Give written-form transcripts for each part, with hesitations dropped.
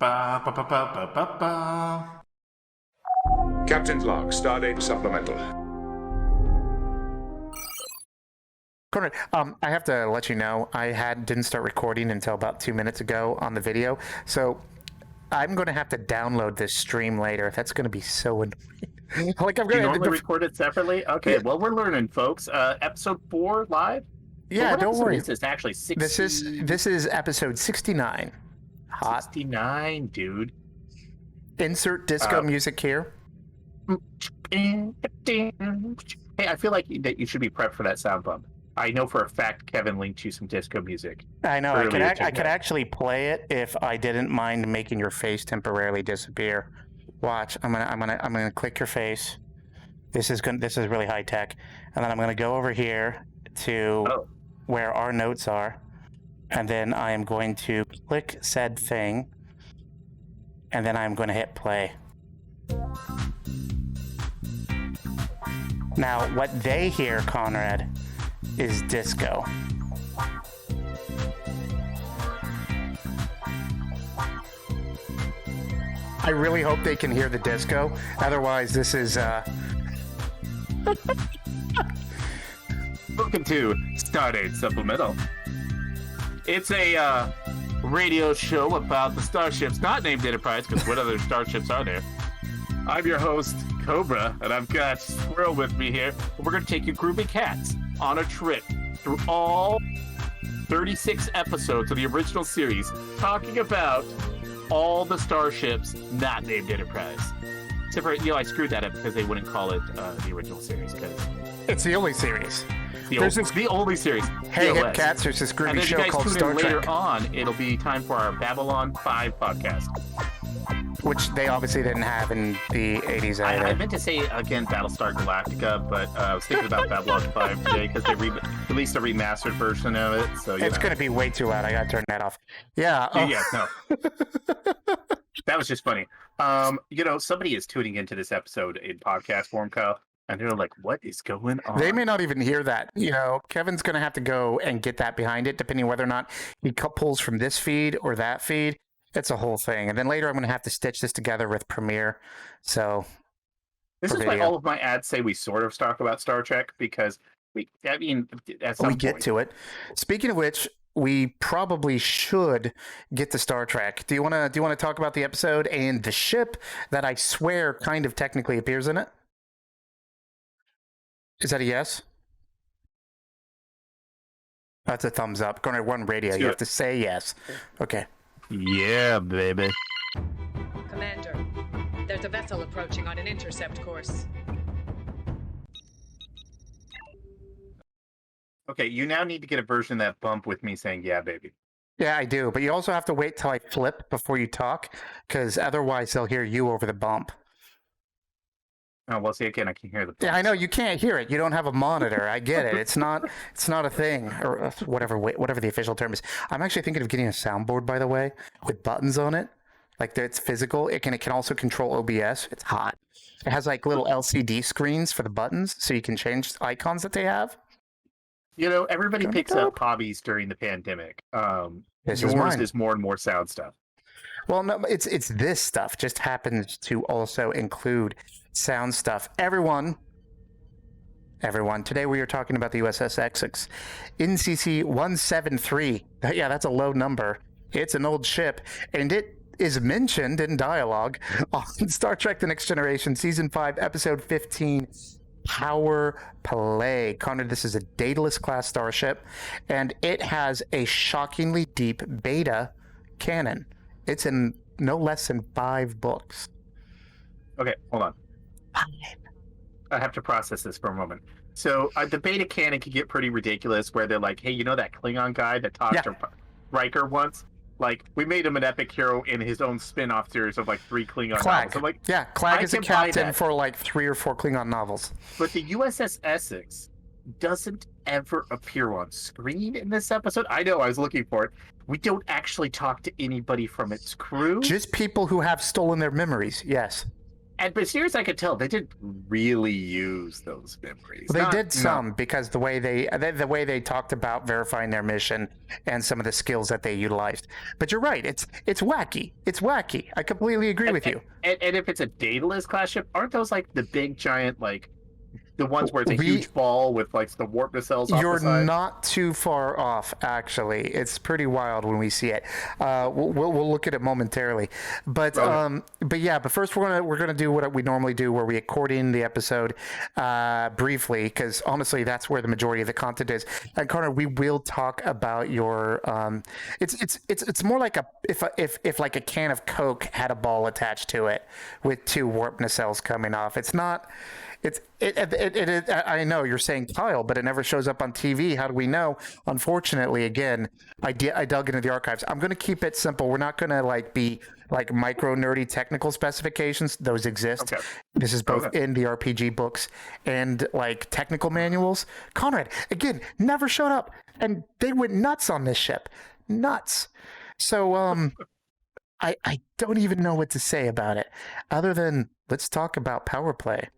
Ba, ba, ba, ba, ba, ba, ba. Captain's log, stardate supplemental. Conrad, I have to let you know, I didn't start recording until about 2 minutes ago on the video, so I'm going to have to download this stream later. That's going to be so annoying. Like, I'm going to normally record it separately? Okay, well, we're learning, folks. Episode 4 live? Yeah, don't worry. This is actually 60... This is episode 69. Hot. 69, dude. Insert disco music here. Hey, I feel like that you should be prepped for that sound bump. I know for a fact Kevin linked you some disco music. I know. I could actually play it if I didn't mind making your face temporarily disappear. Watch. I'm gonna click your face. This is really high tech. And then I'm gonna go over here to where our notes are, and then I am going to click said thing, and then I'm going to hit play. Now, what they hear, Conrad, is disco. I really hope they can hear the disco. Otherwise, this is... Welcome to Stardate Supplemental. It's a radio show about the starships not named Enterprise, because what other starships are there? I'm your host, Cobra, and I've got Squirrel with me here. We're going to take you groovy cats on a trip through all 36 episodes of the original series, talking about all the starships not named Enterprise. Except for, I screwed that up because they wouldn't call it the original series, because it's the only series. The only series. Hey, hip cats, there's this groovy show called Star Trek. Later on, it'll be time for our Babylon 5 podcast. Which they obviously didn't have in the 80s either. I meant to say, again, Battlestar Galactica, but I was thinking about Babylon 5 today because they released a remastered version of it. So it's going to be way too loud. I got to turn that off. Yeah. Yeah, no. That was just funny. Somebody is tuning into this episode in podcast form, Kyle. And they're like, what is going on? They may not even hear that. Kevin's going to have to go and get that behind it, depending whether or not he pulls from this feed or that feed. It's a whole thing. And then later I'm going to have to stitch this together with Premiere. So this is why all of my ads say we sort of talk about Star Trek, because at some point. Get to it. Speaking of which, we probably should get to Star Trek. Do you want to talk about the episode and the ship that I swear kind of technically appears in it? Is that a yes? That's a thumbs up. Going to one radio. You have to say yes. Okay. Yeah, baby. Commander, there's a vessel approaching on an intercept course. Okay, you now need to get a version of that bump with me saying, yeah, baby. Yeah, I do. But you also have to wait till I flip before you talk, because otherwise they'll hear you over the bump. Oh, well, see, again, I can hear the bumps. Yeah, I know. You can't hear it. You don't have a monitor. I get it. It's not a thing, or whatever the official term is. I'm actually thinking of getting a soundboard, by the way, with buttons on it. Like, it's physical. It can also control OBS. It's hot. It has, like, little LCD screens for the buttons, so you can change the icons that they have. Everybody picks up hobbies during the pandemic. Yours is more and more sound stuff. Well, no, it's this stuff. Just happens to also include sound stuff. Everyone. Today we are talking about the USS Essex, NCC 173. Yeah, that's a low number. It's an old ship, and it is mentioned in dialogue on Star Trek: The Next Generation, Season 5, Episode 15. Power Play. Connor, this is a Daedalus class starship, and it has a shockingly deep beta canon. It's in no less than 5 books. Okay, hold on. I have to process this for a moment. So the beta canon can get pretty ridiculous, where they're like, hey, that Klingon guy that talked to Riker once? Like, we made him an epic hero in his own spin-off series of, 3 Klingon novels. I'm like, yeah, Clag is a captain for, 3 or 4 Klingon novels. But the USS Essex doesn't ever appear on screen in this episode. I know, I was looking for it. We don't actually talk to anybody from its crew. Just people who have stolen their memories, yes. And but serious, I could tell they didn't really use those memories. Well, they did some because the way they talked about verifying their mission and some of the skills that they utilized. But you're right, it's wacky. It's wacky. I completely agree with you. And if it's a Daedalus class ship, aren't those like the big giant like the ones where it's a huge ball with like the warp nacelles off You're the side? not too far off, actually. It's pretty wild when we see it. We'll look at it momentarily, but yeah. But first, we're gonna do what we normally do, where we accordion the episode briefly, because honestly, that's where the majority of the content is. And Connor, we will talk about your. It's more like if like a can of Coke had a ball attached to it with two warp nacelles coming off. It's not. I know you're saying tile, but it never shows up on TV. How do we know? Unfortunately, again, I dug into the archives. I'm going to keep it simple. We're not going to be micro nerdy technical specifications. Those exist. Okay. This is both in the RPG books and technical manuals. Conrad, again, never showed up, and they went nuts on this ship. Nuts. So I don't even know what to say about it, other than let's talk about power play.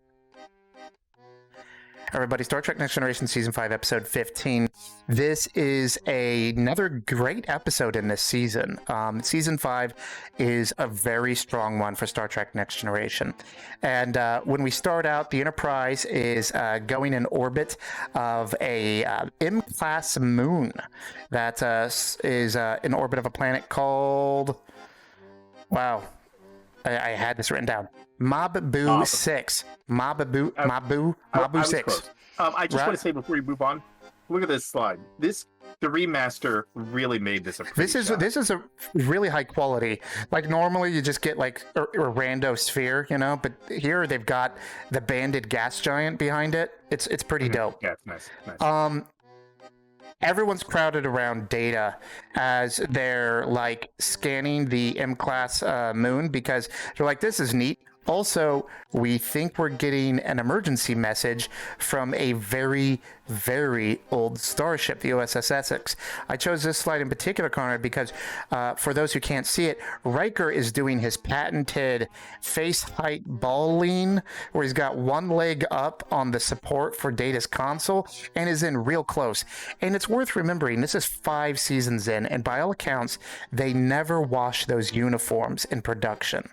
Everybody, Star Trek Next Generation Season 5, Episode 15. This is another great episode in this season. Season 5 is a very strong one for Star Trek Next Generation. And when we start out, the Enterprise is going in orbit of a M-class moon that is in orbit of a planet called... Wow. I had this written down. Mabu 6. Mabu 6. I just want to say before we move on, look at this slide. The remaster really made this a this is a really high quality. Normally you just get a rando sphere, but here they've got the banded gas giant behind it. It's pretty dope. Yeah, it's nice. Everyone's crowded around Data as they're scanning the M-class moon, because they're like, this is neat. Also, we think we're getting an emergency message from a very, very old starship, the USS Essex. I chose this slide in particular, Conrad, because for those who can't see it, Riker is doing his patented face height ball lean, where he's got one leg up on the support for Data's console and is in real close. And it's worth remembering, this is 5 seasons in, and by all accounts, they never washed those uniforms in production.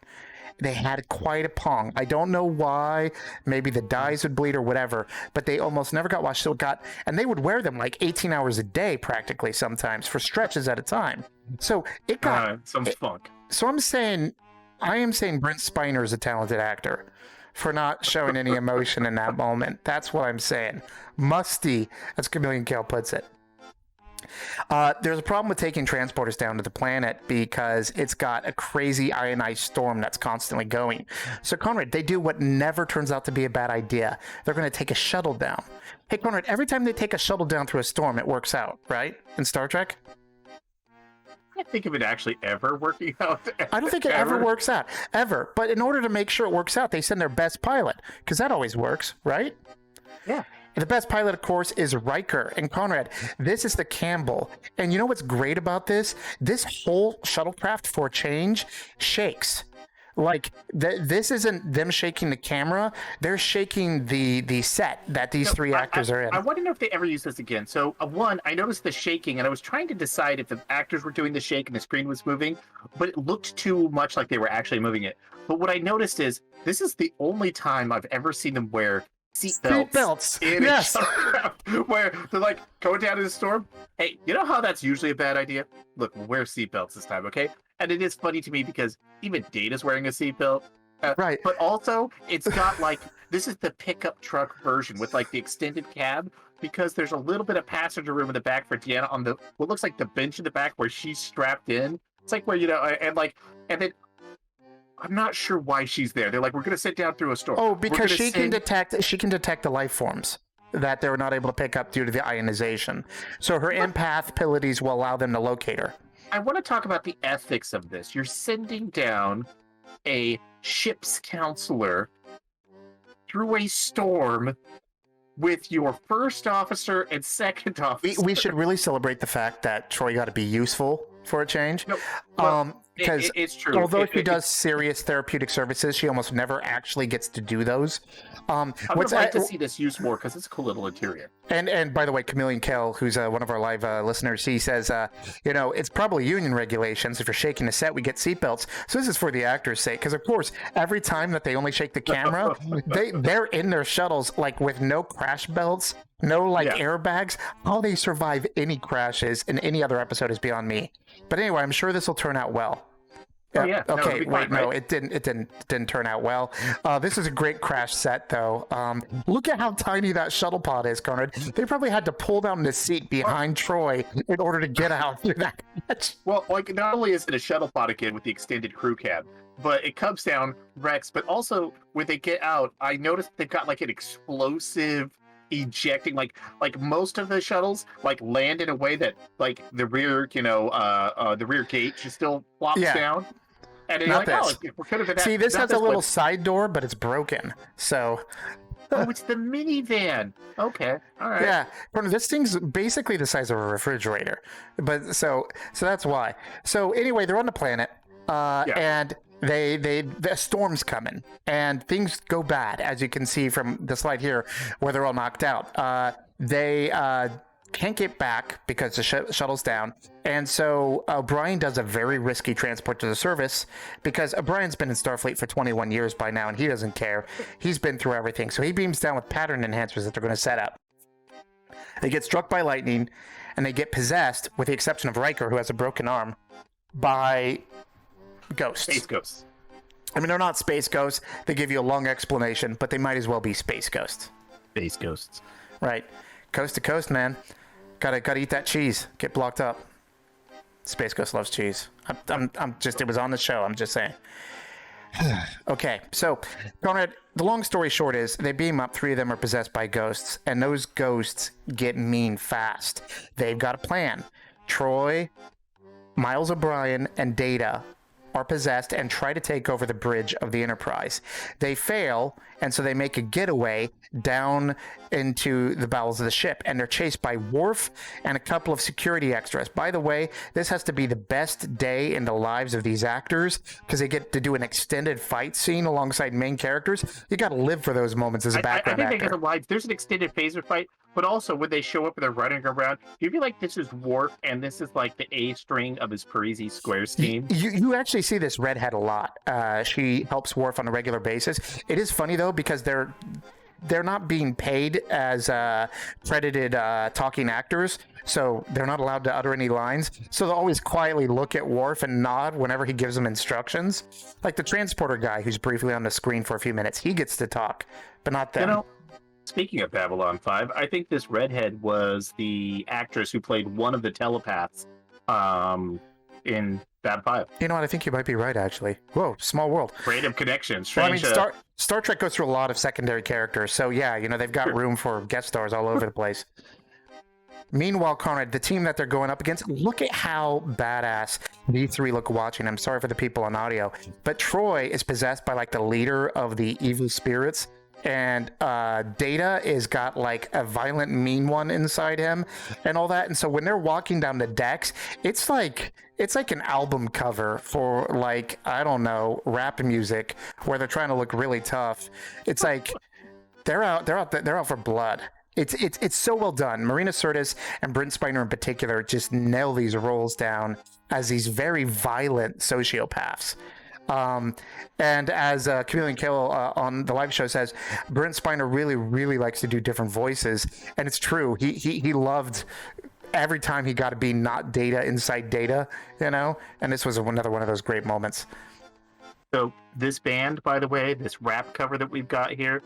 They had quite a pong. I don't know why. Maybe the dyes would bleed or whatever, but they almost never got washed. And they would wear them 18 hours a day practically sometimes for stretches at a time. So it got some funk. So I am saying Brent Spiner is a talented actor for not showing any emotion in that moment. That's what I'm saying. Musty, as Chameleon Kale puts it. There's a problem with taking transporters down to the planet because it's got a crazy ionized storm that's constantly going. So, Conrad, they do what never turns out to be a bad idea. They're going to take a shuttle down. Hey, Conrad, every time they take a shuttle down through a storm, it works out, right? In Star Trek? I can't think of it actually ever working out. I don't think it ever works out, ever. But in order to make sure it works out, they send their best pilot, because that always works, right? Yeah. The best pilot, of course, is Riker. And Conrad, this is the Campbell. And you know what's great about this? This whole shuttlecraft, for a change, shakes. This isn't them shaking the camera. They're shaking the set that these three actors are in. I want to know if they ever use this again. So, one, I noticed the shaking, and I was trying to decide if the actors were doing the shake and the screen was moving, but it looked too much like they were actually moving it. But what I noticed is this is the only time I've ever seen them wear seatbelts in yes. a shuttlecraft, where they're going down in the storm. Hey, you know how that's usually a bad idea? Look, we'll wear seatbelts this time, okay? And it is funny to me because even Data's wearing a seatbelt. Right. But also, it's got this is the pickup truck version with the extended cab, because there's a little bit of passenger room in the back for Deanna on the what looks like the bench in the back where she's strapped in. It's where, and then I'm not sure why she's there. They're we're going to sit down through a storm. Oh, because she can detect the life forms that they were not able to pick up due to the ionization. So her empath abilities will allow them to locate her. I want to talk about the ethics of this. You're sending down a ship's counselor through a storm with your first officer and second officer. We should really celebrate the fact that Troy got to be useful for a change. No, well, because it's true. although she does serious therapeutic services, she almost never actually gets to do those. I would like to see this used more because it's a cool little interior. And by the way, Chameleon Kell, who's one of our live listeners, he says, it's probably union regulations. If you're shaking a set, we get seatbelts. So this is for the actors' sake, because of course, every time that they only shake the camera, they're in their shuttles like with no crash belts, no airbags. How they survive any crashes in any other episode is beyond me. But anyway, I'm sure this will turn out well. Oh, yeah. Okay. Wait. Fine, no, it didn't turn out well. This is a great crash set, though. Look at how tiny that shuttle pod is, Conrad. They probably had to pull down the seat behind Troy in order to get out through that catch. Well, like, not only is it a shuttle pod again with the extended crew cab, but it comes down, wrecks. But also, when they get out, I noticed they've got like an explosive ejecting, like most of the shuttles like land in a way that like the rear, the rear gate just still flops down. And you're like, this. Oh, we could have been See, this has a little side door, but it's broken. So. Oh, it's the minivan. Okay, all right. Yeah, this thing's basically the size of a refrigerator. But so that's why. So anyway, they're on the planet, and the storm's coming, and things go bad, as you can see from the slide here, where they're all knocked out. They can't get back because the shuttle's down, and so O'Brien does a very risky transport to the surface, because O'Brien's been in Starfleet for 21 years by now, and he doesn't care. He's been through everything, so he beams down with pattern enhancers that they're going to set up. They get struck by lightning, and they get possessed, with the exception of Riker, who has a broken arm, by ghosts. Space ghosts. I mean, they're not space ghosts. They give you a long explanation, but they might as well be space ghosts. Space ghosts. Right. Coast to coast, man. Gotta eat that cheese. Get blocked up. Space Ghost loves cheese. I'm just, it was on the show. I'm just saying. Okay, so Conrad, the long story short is they beam up. 3 of them are possessed by ghosts, and those ghosts get mean fast. They've got a plan. Troy, Miles O'Brien, and Data are possessed and try to take over the bridge of the Enterprise. They fail, and so they make a getaway down into the bowels of the ship, and they're chased by Worf and a couple of security extras. By the way, this has to be the best day in the lives of these actors, because they get to do an extended fight scene alongside main characters. You got to live for those moments as a background I think actor. they get the lines. There's an extended phaser fight, but also when they show up and they're running around, do you feel like this is Worf and this is like the A string of his Parisi Squares team? You actually see this redhead a lot. She helps Worf on a regular basis. It is funny though, because they're not being paid as credited talking actors, so they're not allowed to utter any lines. So they'll always quietly look at Worf and nod whenever he gives them instructions. Like the transporter guy who's briefly on the screen for a few minutes, he gets to talk, but not them. Speaking of Babylon 5, I think this redhead was the actress who played one of the telepaths in Bab 5. You know what? I think you might be right, actually. Whoa, small world. Creative connections. Well, I mean, Star Trek goes through a lot of secondary characters, so yeah, they've got room for guest stars all over the place. Meanwhile, Conrad, the team that they're going up against, look at how badass these 3 look watching. I'm sorry for the people on audio, but Troy is possessed by like the leader of the evil spirits, and Data is got like a violent, mean one inside him and all that. And so when they're walking down the decks, it's like an album cover for like, I don't know, rap music where they're trying to look really tough. It's like they're out for blood. It's so well done. Marina Sirtis and Brent Spiner in particular just nail these roles down as these very violent sociopaths. And as Chameleon Kell on the live show says, Brent Spiner really, really likes to do different voices, and it's true. He loved every time he got to be not Data inside Data, and this was another one of those great moments. So this band, by the way, this rap cover that we've got here,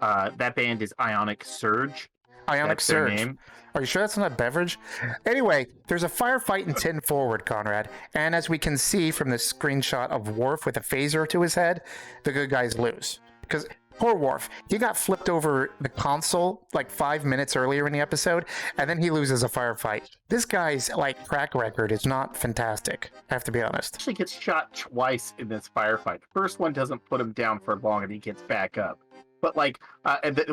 that band is Ionic Surge. Ionic Surge. Are you sure that's not a beverage? Anyway, there's a firefight in 10 forward, Conrad. And as we can see from the screenshot of Worf with a phaser to his head, the good guys lose. Because poor Worf, he got flipped over the console like 5 minutes earlier in the episode, and then he loses a firefight. This guy's like track record is not fantastic, I have to be honest. He actually gets shot twice in this firefight. The first one doesn't put him down for long, and he gets back up. But like,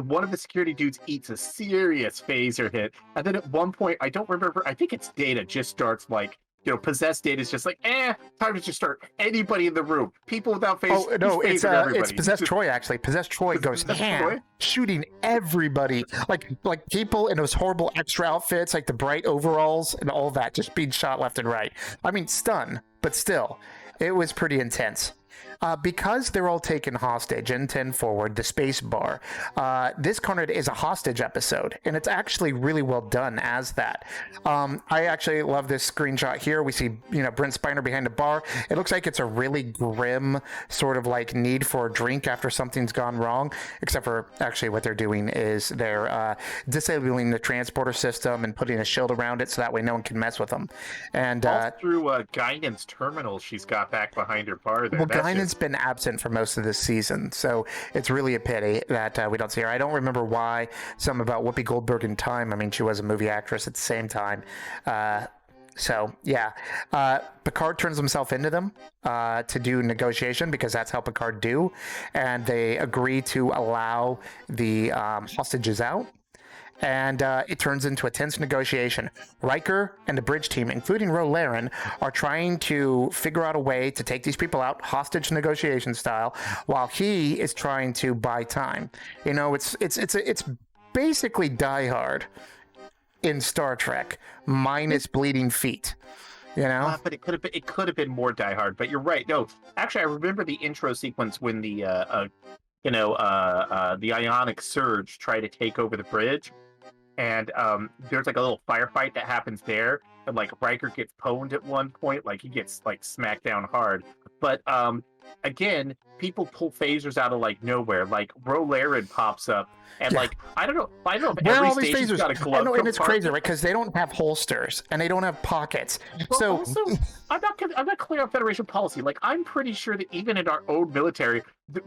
one of the security dudes eats a serious phaser hit, and then at one point, I don't remember. I think it's Data just starts like possessed Data is just like, time to just start anybody in the room. People without face. Oh no, he's it's phasing everybody. possessed Just- Troy actually. Possessed Troy goes Possessed ham, Troy? shooting everybody, like people in those horrible extra outfits, like the bright overalls and all that, just being shot left and right. I mean, stun, but still, it was pretty intense. Because they're all taken hostage in 10 forward, the space bar, this Carnage is a hostage episode, and it's actually really well done as that. I actually love this screenshot here. We see, Brent Spiner behind the bar. It looks like it's a really grim sort of like need for a drink after something's gone wrong, except for actually what they're doing is they're disabling the transporter system and putting a shield around it so that way no one can mess with them. And all through Guinan's terminal she's got back behind her bar there. Well, Guinan's been absent for most of this season, so it's really a pity that we don't see her. I don't remember why. Something about Whoopi Goldberg in time. I mean, she was a movie actress at the same time. So, yeah. Picard turns himself into them to do negotiation because that's how Picard do. And they agree to allow the hostages out. And it turns into a tense negotiation. Riker and the bridge team, including Ro Laren, are trying to figure out a way to take these people out, hostage negotiation style, while he is trying to buy time. It's basically Die Hard in Star Trek, minus bleeding feet. But it could have been more Die Hard. But you're right. No, actually, I remember the intro sequence when the ionic surge tried to take over the bridge. And there's like a little firefight that happens there, and like Riker gets pwned at one point, like he gets like smacked down hard. But again, people pull phasers out of like nowhere. Like Ro Laren pops up, and like I don't know if every all these station's phasers, got a glove. and it's crazy, compartment. right? Because they don't have holsters and they don't have pockets. But So also, I'm not clear on Federation policy. Like, I'm pretty sure that even in our own military, the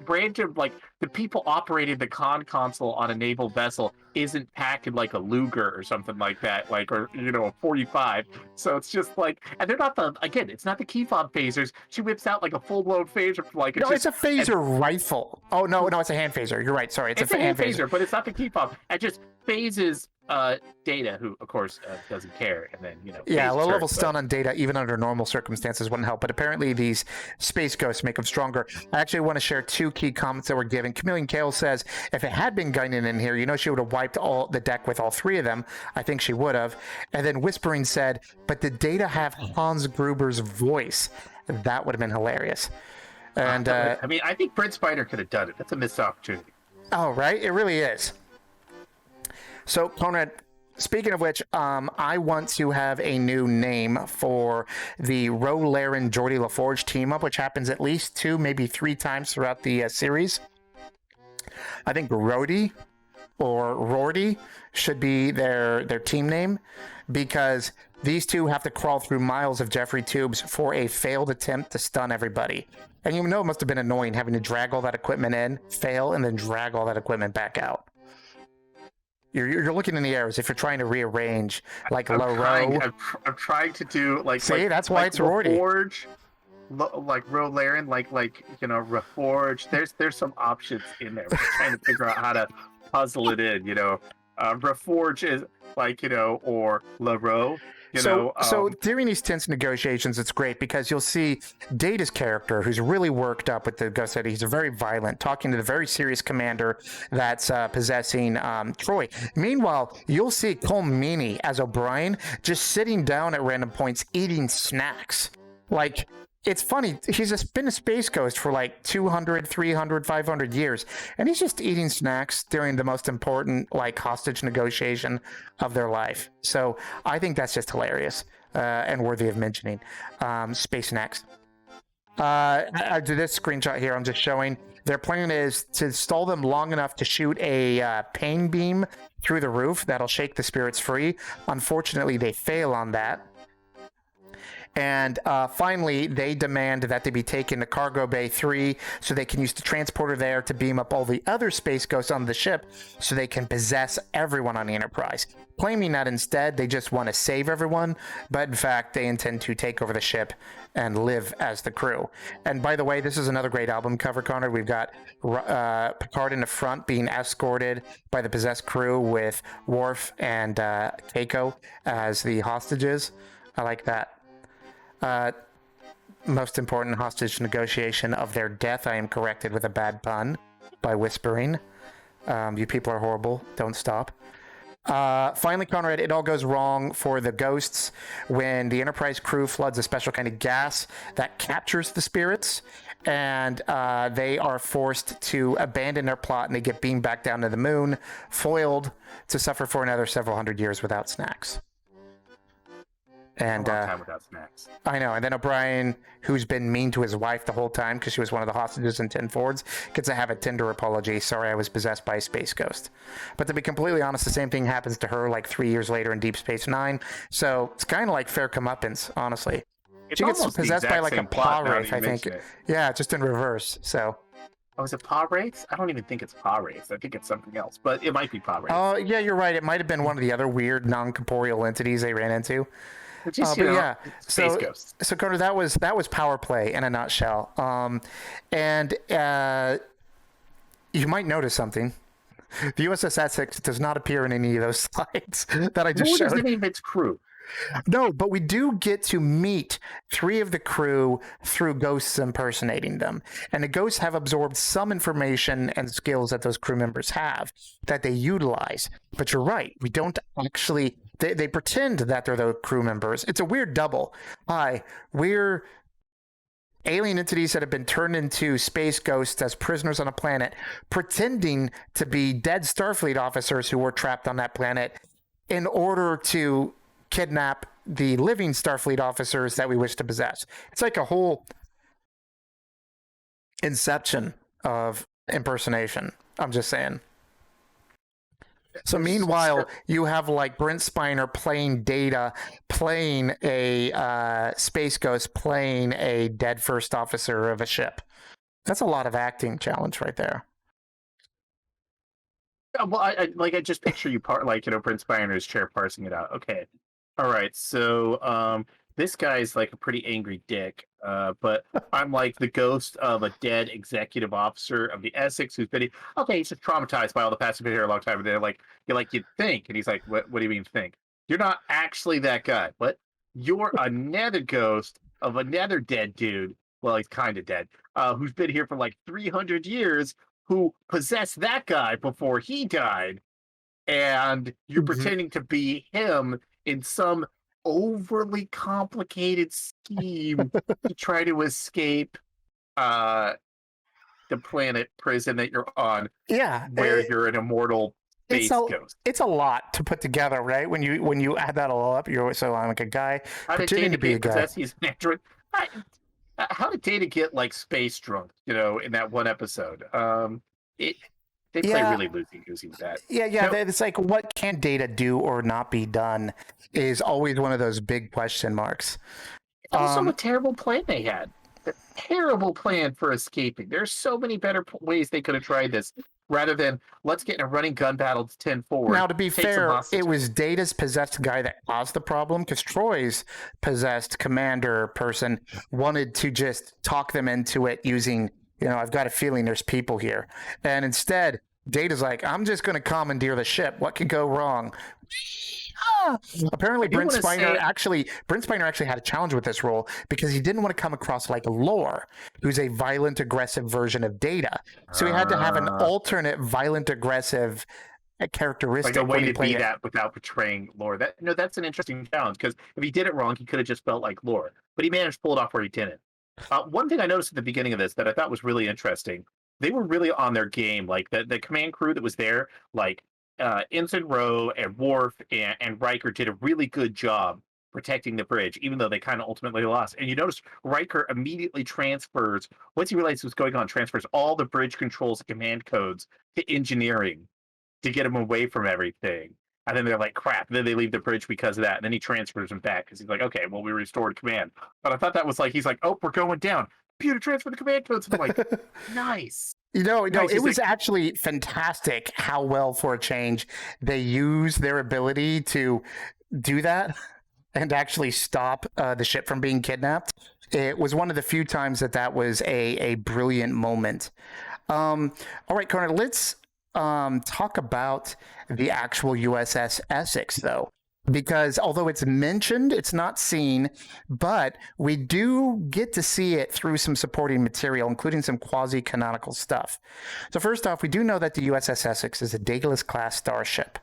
people operating the con console on a naval vessel isn't packed in like a Luger or something like that, or a 45. So it's just like, and they're not it's not the key fob phasers. She whips out like a full blown phaser, it's a phaser rifle. Oh no, it's a hand phaser. You're right. Sorry, it's a hand phaser, but it's not the key fob. It just phases Data, who of course doesn't care, and then Yeah, low level her, stun on Data, even under normal circumstances, wouldn't help. But apparently, these space ghosts make them stronger. I actually want to share two key comments that were given. Chameleon Kale says, if it had been Guinan in here, she would have wiped all the deck with all three of them. I think she would have. And then Whispering said, but did Data have Hans Gruber's voice? That would have been hilarious. And I think Brent Spiner could have done it. That's a missed opportunity. Oh, right? It really is. So, Conrad, speaking of which, I want to have a new name for the Ro Laren Geordi LaForge team up, which happens at least 2, maybe 3 times throughout the series. I think Rhodey or Rorty should be their team name, because these two have to crawl through miles of Jeffrey tubes for a failed attempt to stun everybody. And it must have been annoying having to drag all that equipment in, fail, and then drag all that equipment back out. You're looking in the air as if you're trying to rearrange like low row. I'm trying to do like. See, that's why it's Rorty. Reforge, like Ro Laren, Reforge. There's some options in there. We're trying to figure out how to puzzle it in. Reforge is or LaRoe. So during these tense negotiations, it's great because you'll see Data's character, who's really worked up with the Ghost City. He's very violent, talking to the very serious commander that's possessing Troy. Meanwhile, you'll see Cole Meany as O'Brien just sitting down at random points eating snacks. Like, it's funny. He's been a space ghost for like 200, 300, 500 years, and he's just eating snacks during the most important hostage negotiation of their life. So I think that's just hilarious and worthy of mentioning. Space snacks. I do this screenshot here. I'm just showing their plan is to stall them long enough to shoot a pain beam through the roof that'll shake the spirits free. Unfortunately, they fail on that. And finally, they demand that they be taken to Cargo Bay 3 so they can use the transporter there to beam up all the other space ghosts on the ship so they can possess everyone on the Enterprise. Claiming that instead they just want to save everyone, but in fact they intend to take over the ship and live as the crew. And by the way, this is another great album cover, Connor. We've got Picard in the front being escorted by the possessed crew with Worf and Keiko as the hostages. I like that. Most important hostage negotiation of their death. I am corrected with a bad pun by whispering. You people are horrible. Don't stop. Finally, Conrad, it all goes wrong for the ghosts when the Enterprise crew floods a special kind of gas that captures the spirits, and they are forced to abandon their plot, and they get beamed back down to the moon, foiled to suffer for another several hundred years without snacks. And A long time without snacks. I know. And then O'Brien, who's been mean to his wife the whole time because she was one of the hostages in 10 Fords, gets to have a tender apology. Sorry, I was possessed by a space ghost. But to be completely honest, the same thing happens to her like 3 years later in Deep Space Nine. So it's kind of like fair comeuppance, honestly. It's She gets almost the possessed by exact like a same paw plot now that wraith, you I think. mention it. Yeah, just in reverse. So. Oh, is it paw wraiths? I don't even think it's paw wraiths. I think it's something else, but it might be paw wraiths. Oh, yeah, you're right. It might have been one of the other weird non-corporeal entities they ran into. Just, But yeah, space ghosts. So Connor, that was power play in a nutshell. And you might notice something. The USS Essex does not appear in any of those slides that I just What is showed. the name of its crew? No, but we do get to meet 3 of the crew through ghosts impersonating them. And the ghosts have absorbed some information and skills that those crew members have that they utilize. But you're right, we don't actually, they pretend that they're the crew members. It's a weird double. Hi, we're alien entities that have been turned into space ghosts as prisoners on a planet, pretending to be dead Starfleet officers who were trapped on that planet in order to kidnap the living Starfleet officers that we wish to possess. It's like a whole inception of impersonation. I'm just saying. So meanwhile, you have like Brent Spiner playing Data, playing a space ghost, playing a dead first officer of a ship. That's a lot of acting challenge right there. Well, I just picture you Brent Spiner's chair parsing it out. Okay. All right, so this guy's like a pretty angry dick, but I'm like the ghost of a dead executive officer of the Essex who's been he's just traumatized by all the past been here a long time. And they're like, you'd think, and he's like, what do you mean think? You're not actually that guy. What? You're another ghost of another dead dude. Well, he's kind of dead. Who's been here for like 300 years, who possessed that guy before he died, and you're pretending to be him in some overly complicated scheme to try to escape the planet prison that you're on. Yeah, where you're an immortal space ghost. It's a lot to put together, right? When you add that all up, you're so I'm like a guy pretending to be a guy. He's an android. How did Data get like space drunk? In that one episode. They play really loosey-goosey with that. Yeah. It's like, what can Data do or not be done is always one of those big question marks. Also, a terrible plan they had. A terrible plan for escaping. There's so many better ways they could have tried this, rather than let's get in a running gun battle to 10 forward. Now, to be fair, it was Data's possessed guy that caused the problem, because Troy's possessed commander person wanted to just talk them into it using, I've got a feeling there's people here. And instead, Data's like, I'm just going to commandeer the ship. What could go wrong? Apparently, Brent Spiner actually had a challenge with this role because he didn't want to come across like Lore, who's a violent, aggressive version of Data. So he had to have an alternate violent, aggressive characteristic. Like a way to be that without betraying Lore. That's an interesting challenge, because if he did it wrong, he could have just felt like Lore. But he managed to pull it off where he didn't. One thing I noticed at the beginning of this that I thought was really interesting, they were really on their game. Like the command crew that was there, like Ensign Rowe and Worf and Riker did a really good job protecting the bridge, even though they kind of ultimately lost. And you notice Riker immediately transfers, once he realizes what's going on, transfers all the bridge controls and command codes to engineering to get him away from everything. And then they're like, crap. And then they leave the bridge because of that. And then he transfers them back because he's like, okay, well, we restored command. But I thought that was like, he's like, oh, we're going down. Computer transfer the command codes. And I'm like, nice. It was actually fantastic how well, for a change, they use their ability to do that and actually stop the ship from being kidnapped. It was one of the few times that was a brilliant moment. All right, Connor, let's talk about the actual USS Essex, though. because although it's mentioned, it's not seen, but we do get to see it through some supporting material, including some quasi-canonical stuff. So first off, we do know that the USS Essex is a Daedalus class starship,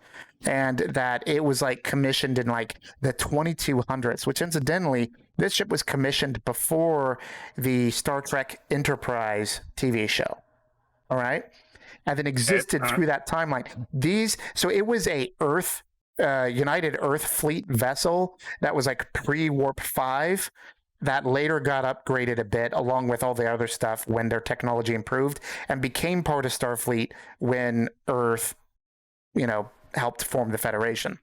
and that it was like commissioned in like the 2200s, which incidentally, this ship was commissioned before the Star Trek Enterprise TV show. All right. And then existed through that timeline. So it was a United Earth Fleet vessel that was like pre-Warp 5 that later got upgraded a bit along with all the other stuff when their technology improved and became part of Starfleet when Earth, helped form the Federation.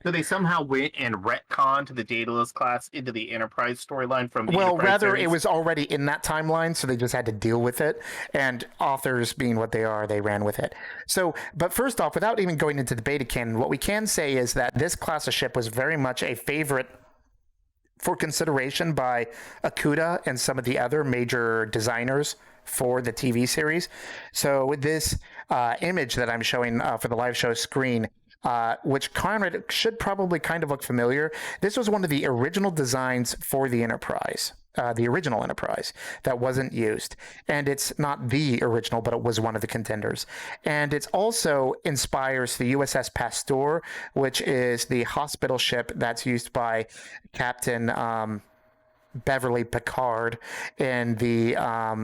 So they somehow went and retconned the Daedalus class into the Enterprise storyline from the Enterprise series? It was already in that timeline, so they just had to deal with it. And authors being what they are, they ran with it. So, but first off, without even going into the beta canon, what we can say is that this class of ship was very much a favorite for consideration by Okuda and some of the other major designers for the TV series. So this image that I'm showing for the live show screen, which Conrad should probably kind of look familiar. This was one of the original designs for the Enterprise, the original Enterprise that wasn't used. And it's not the original, but it was one of the contenders. And it also inspires the USS Pasteur, which is the hospital ship that's used by Captain Beverly Picard in the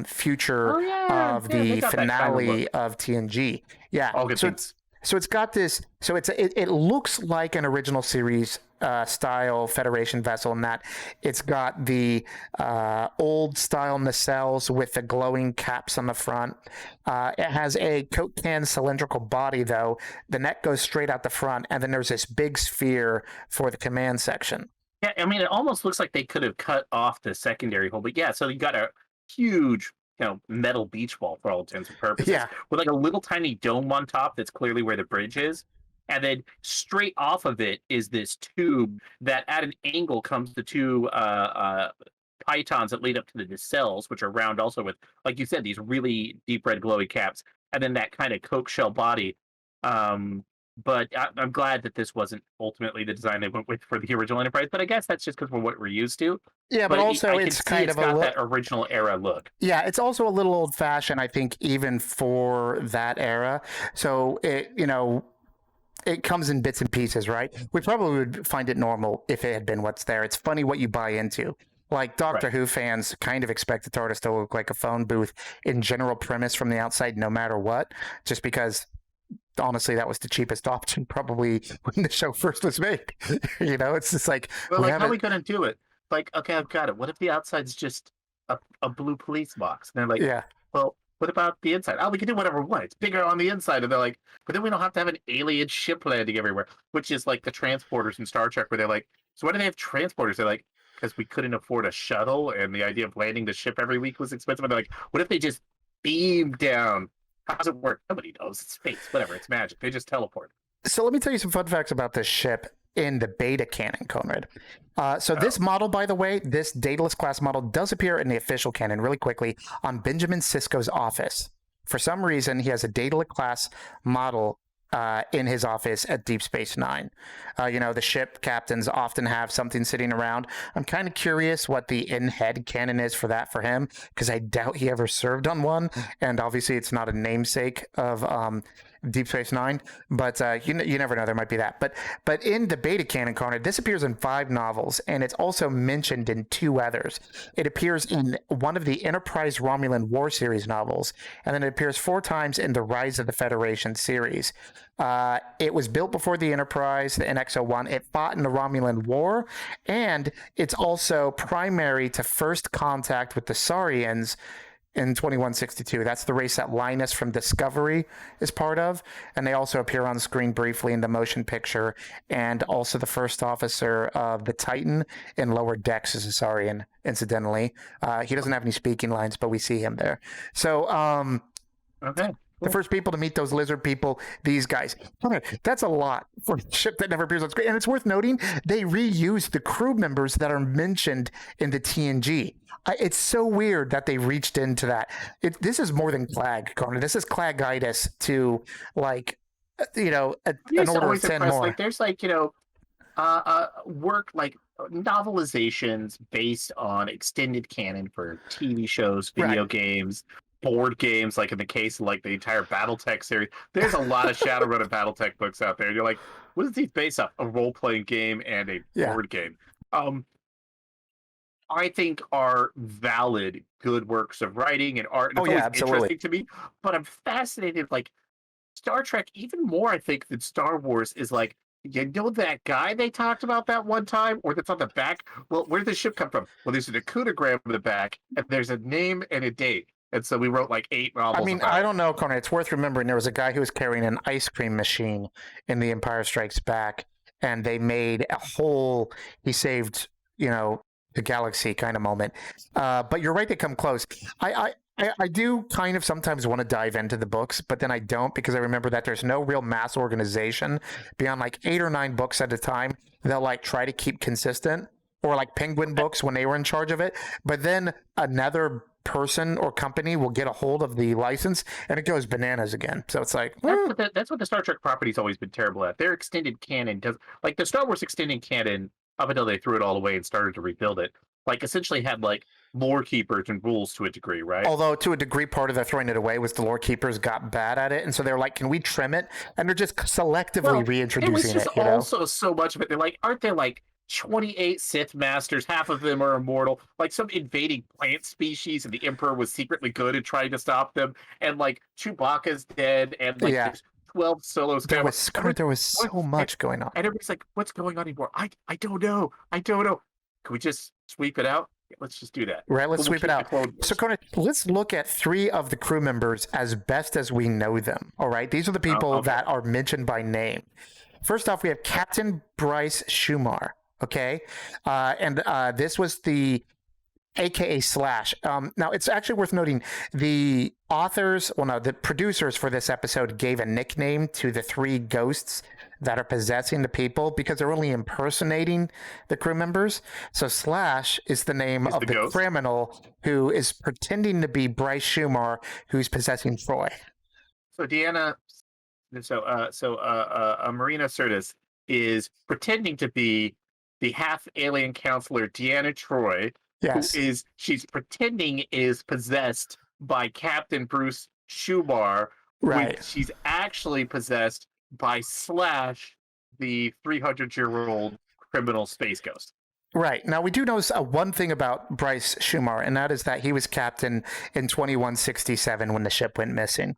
future of the finale of TNG. Yeah. So it's got this. So it looks like an original series style Federation vessel in that it's got the old style nacelles with the glowing caps on the front. It has a Coke can cylindrical body though. The neck goes straight out the front, and then there's this big sphere for the command section. Yeah, I mean, it almost looks like they could have cut off the secondary hull, but yeah, so you got a huge, metal beach ball for all intents and purposes, with like a little tiny dome on top that's clearly where the bridge is, and then straight off of it is this tube that at an angle comes to two pythons that lead up to the nacelles, which are round also with, like you said, these really deep red glowy caps, and then that kind of Coke shell body. But I'm glad that this wasn't ultimately the design they went with for the original Enterprise. But I guess that's just because we're what we're used to. Yeah, but also it's kind of got that original era look. Yeah, it's also a little old-fashioned, I think, even for that era. So it comes in bits and pieces, right? We probably would find it normal if it had been what's there. It's funny what you buy into. Like Doctor Who fans kind of expect the TARDIS to look like a phone booth in general premise from the outside, no matter what, just because. Honestly, that was the cheapest option probably when the show first was made. It's just like... Well, how are we going to do it? Like, okay, I've got it. What if the outside's just a blue police box? And they're like, well, what about the inside? Oh, we can do whatever we want. It's bigger on the inside. And they're like, but then we don't have to have an alien ship landing everywhere, which is like the transporters in Star Trek where they're like, so why do they have transporters? They're like, because we couldn't afford a shuttle and the idea of landing the ship every week was expensive. And they're like, what if they just beam down? How does it work? Nobody knows. It's space. Whatever. It's magic. They just teleport. So let me tell you some fun facts about this ship in the beta canon, Conrad. This model, by the way, this Daedalus class model does appear in the official canon really quickly on Benjamin Sisko's office. For some reason, he has a Daedalus class model in his office at Deep Space Nine. The ship captains often have something sitting around. I'm kind of curious what the in-head canon is for that for him, because I doubt he ever served on one, and obviously it's not a namesake of Deep Space Nine, but you never know, there might be that. But in the beta canon, Connor, this appears in 5 novels, and it's also mentioned in 2 others. It appears in one of the Enterprise Romulan War series novels, and then it appears 4 times in the Rise of the Federation series. It was built before the Enterprise, the NX-01. It fought in the Romulan War, and it's also primary to first contact with the Saurians in 2162. That's the race that Linus from Discovery is part of, and they also appear on screen briefly in the motion picture, and also the first officer of the Titan in Lower Decks is a Saurian, incidentally. He doesn't have any speaking lines, but we see him there. So, okay. The first people to meet those lizard people, these guys. That's a lot for a ship that never appears on screen. And it's worth noting, they reused the crew members that are mentioned in the TNG. It's so weird that they reached into that. This is more than Clag, Connor. This is Clagitis to, like, an order of 10 more. Like, there's, work like novelizations based on extended canon for TV shows, video games, board games, like in the case of like the entire BattleTech series. There's a lot of Shadowrun and BattleTech books out there. And you're like, what is these based off? A role-playing game and a board game. I think are valid, good works of writing and art. And it's always interesting to me, but I'm fascinated. Like Star Trek, even more, I think, than Star Wars, is like, you know that guy they talked about that one time, or that's on the back? Well, where did the ship come from? Well, there's an acutogram on the back, and there's a name and a date. And so we wrote like 8 novels. I mean, I don't know, Conan. It's worth remembering there was a guy who was carrying an ice cream machine in The Empire Strikes Back, and they made a whole, he saved, the galaxy kind of moment. But you're right, they come close. I do kind of sometimes want to dive into the books, but then I don't, because I remember that there's no real mass organization beyond like 8 or 9 books at a time. They'll like try to keep consistent, or like Penguin Books when they were in charge of it. But then another person or company will get a hold of the license and it goes bananas again. So it's like, that's what the Star Trek property's always been terrible at. Their extended canon does, like the Star Wars extended canon, up until they threw it all away and started to rebuild it, like essentially had like lore keepers and rules to a degree, right? Although to a degree, part of their throwing it away was the lore keepers got bad at it, and so they were like, "Can we trim it?" And they're just selectively reintroducing it. It was just also so much of it. They're like, aren't there like 28 Sith masters? Half of them are immortal. Like some invading plant species, and the Emperor was secretly good at trying to stop them. And like Chewbacca's dead, and like there's 12 solos. There was so much going on. And everybody's like, what's going on anymore? I don't know. Can we just sweep it out? Yeah, let's just do that. Right, let's sweep it out. So, Conan, let's look at 3 of the crew members as best as we know them. All right, these are the people that are mentioned by name. First off, we have Captain Bryce Schumar. Okay, and this was the AKA Slash. Now, it's actually worth noting the the producers for this episode gave a nickname to the 3 ghosts that are possessing the people because they're only impersonating the crew members. So Slash is the name of the criminal who is pretending to be Bryce Schumar, who's possessing Troy. So Marina Sirtis is pretending to be the half alien counselor Deanna Troy. Yes. She's pretending is possessed by Captain Bruce Schumar. Right. She's actually possessed by Slash, the 300-year-old criminal space ghost. Right. Now, we do know one thing about Bryce Schumar, and that is that he was captain in 2167 when the ship went missing.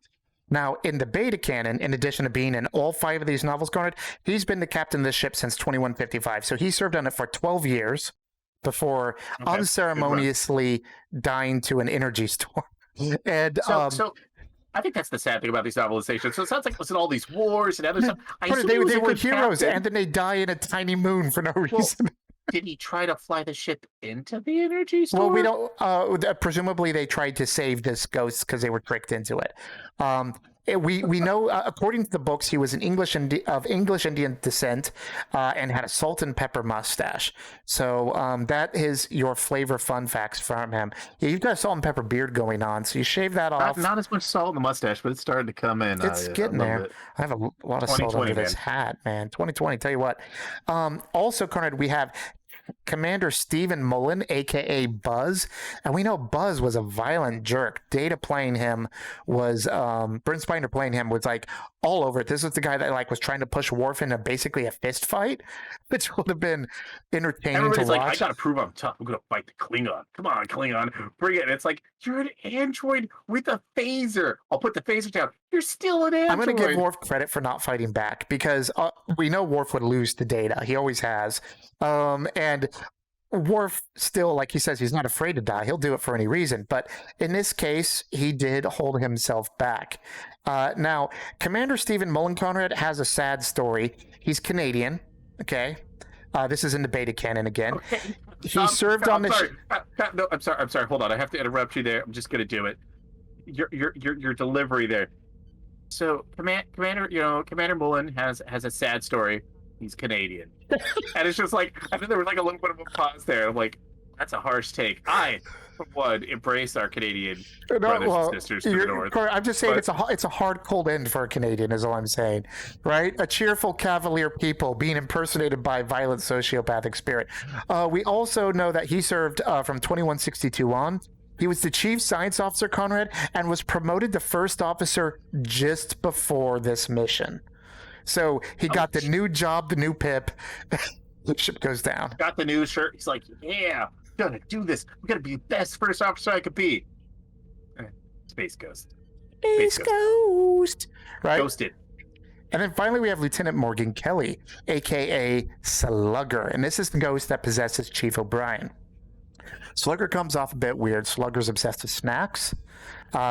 Now, in the beta canon, in addition to being in all 5 of these novels, Garnet, he's been the captain of the ship since 2155. So he served on it for 12 years before unceremoniously dying to an energy storm. And so I think that's the sad thing about these novelizations. So it sounds like it was in all these wars and other stuff. They were heroes, and then they die in a tiny moon for no reason. Did he try to fly the ship into the energy storm? Well, we don't. Presumably, they tried to save this ghost because they were tricked into it. We know, according to the books, he was of English Indian descent and had a salt and pepper mustache. So that is your flavor fun facts from him. Yeah, you've got a salt and pepper beard going on, so you shave that off. Not as much salt in the mustache, but it's starting to come in. It's getting there. I have a lot of salt under this hat, man. 2020, tell you what. Also, Conrad, we have Commander Stephen Mullen, aka Buzz, and we know Buzz was a violent jerk. Data playing him was Brent Spiner playing him was like all over it. This was the guy that like was trying to push Worf into basically a fist fight, which would have been entertaining. Everybody's to watch. I gotta prove I'm tough. I'm gonna fight the Klingon. Come on, Klingon, bring it. And it's like, you're an android with a phaser. I'll put the phaser down. You're still an android. I'm going to give Worf credit for not fighting back because we know Worf would lose to Data. He always has. And Worf still, like he says, he's not afraid to die. He'll do it for any reason. But in this case, he did hold himself back. Now, Commander Stephen Mullen, Conrad, has a sad story. He's Canadian. Okay. This is in the beta canon again. Okay. He served on the ship. No, I'm sorry. Hold on. I have to interrupt you there. I'm just going to do it. Your delivery there. So, Commander Mullen has a sad story. He's Canadian. And it's just like, I think there was like a little bit of a pause there. I'm like, that's a harsh take. I one, embrace our Canadian brothers and sisters to the north. I'm just saying it's a hard, cold end for a Canadian, is all I'm saying, right? A cheerful, cavalier people being impersonated by a violent sociopathic spirit. We also know that he served from 2162 on. He was the chief science officer, Conrad, and was promoted to first officer just before this mission. So he got the new job, the new pip. The ship goes down. Got the new shirt. He's like, yeah, I'm gonna do this. I'm gonna be the best first officer I could be. Space Ghost. Space Ghost. Right? Ghosted. And then finally we have Lieutenant Morgan Kelly, a.k.a. Slugger. And this is the ghost that possesses Chief O'Brien. Slugger comes off a bit weird. Slugger's obsessed with snacks.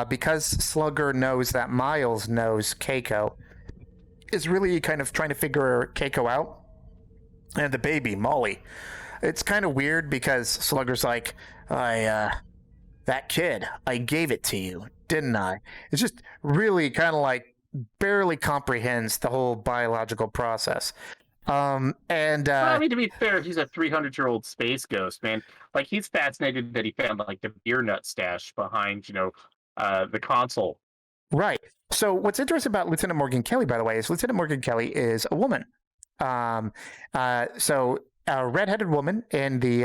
Because Slugger knows that Miles knows Keiko, is really kind of trying to figure Keiko out. And the baby, Molly. It's kind of weird because Slugger's like, that kid, I gave it to you, didn't I? It's just really kind of like barely comprehends the whole biological process. I mean, to be fair, he's a 300-year-old space ghost, man. Like, he's fascinated that he found like the beer nut stash behind, the console. Right. So what's interesting about Lieutenant Morgan Kelly, by the way, is Lieutenant Morgan Kelly is a woman. So a redheaded woman in the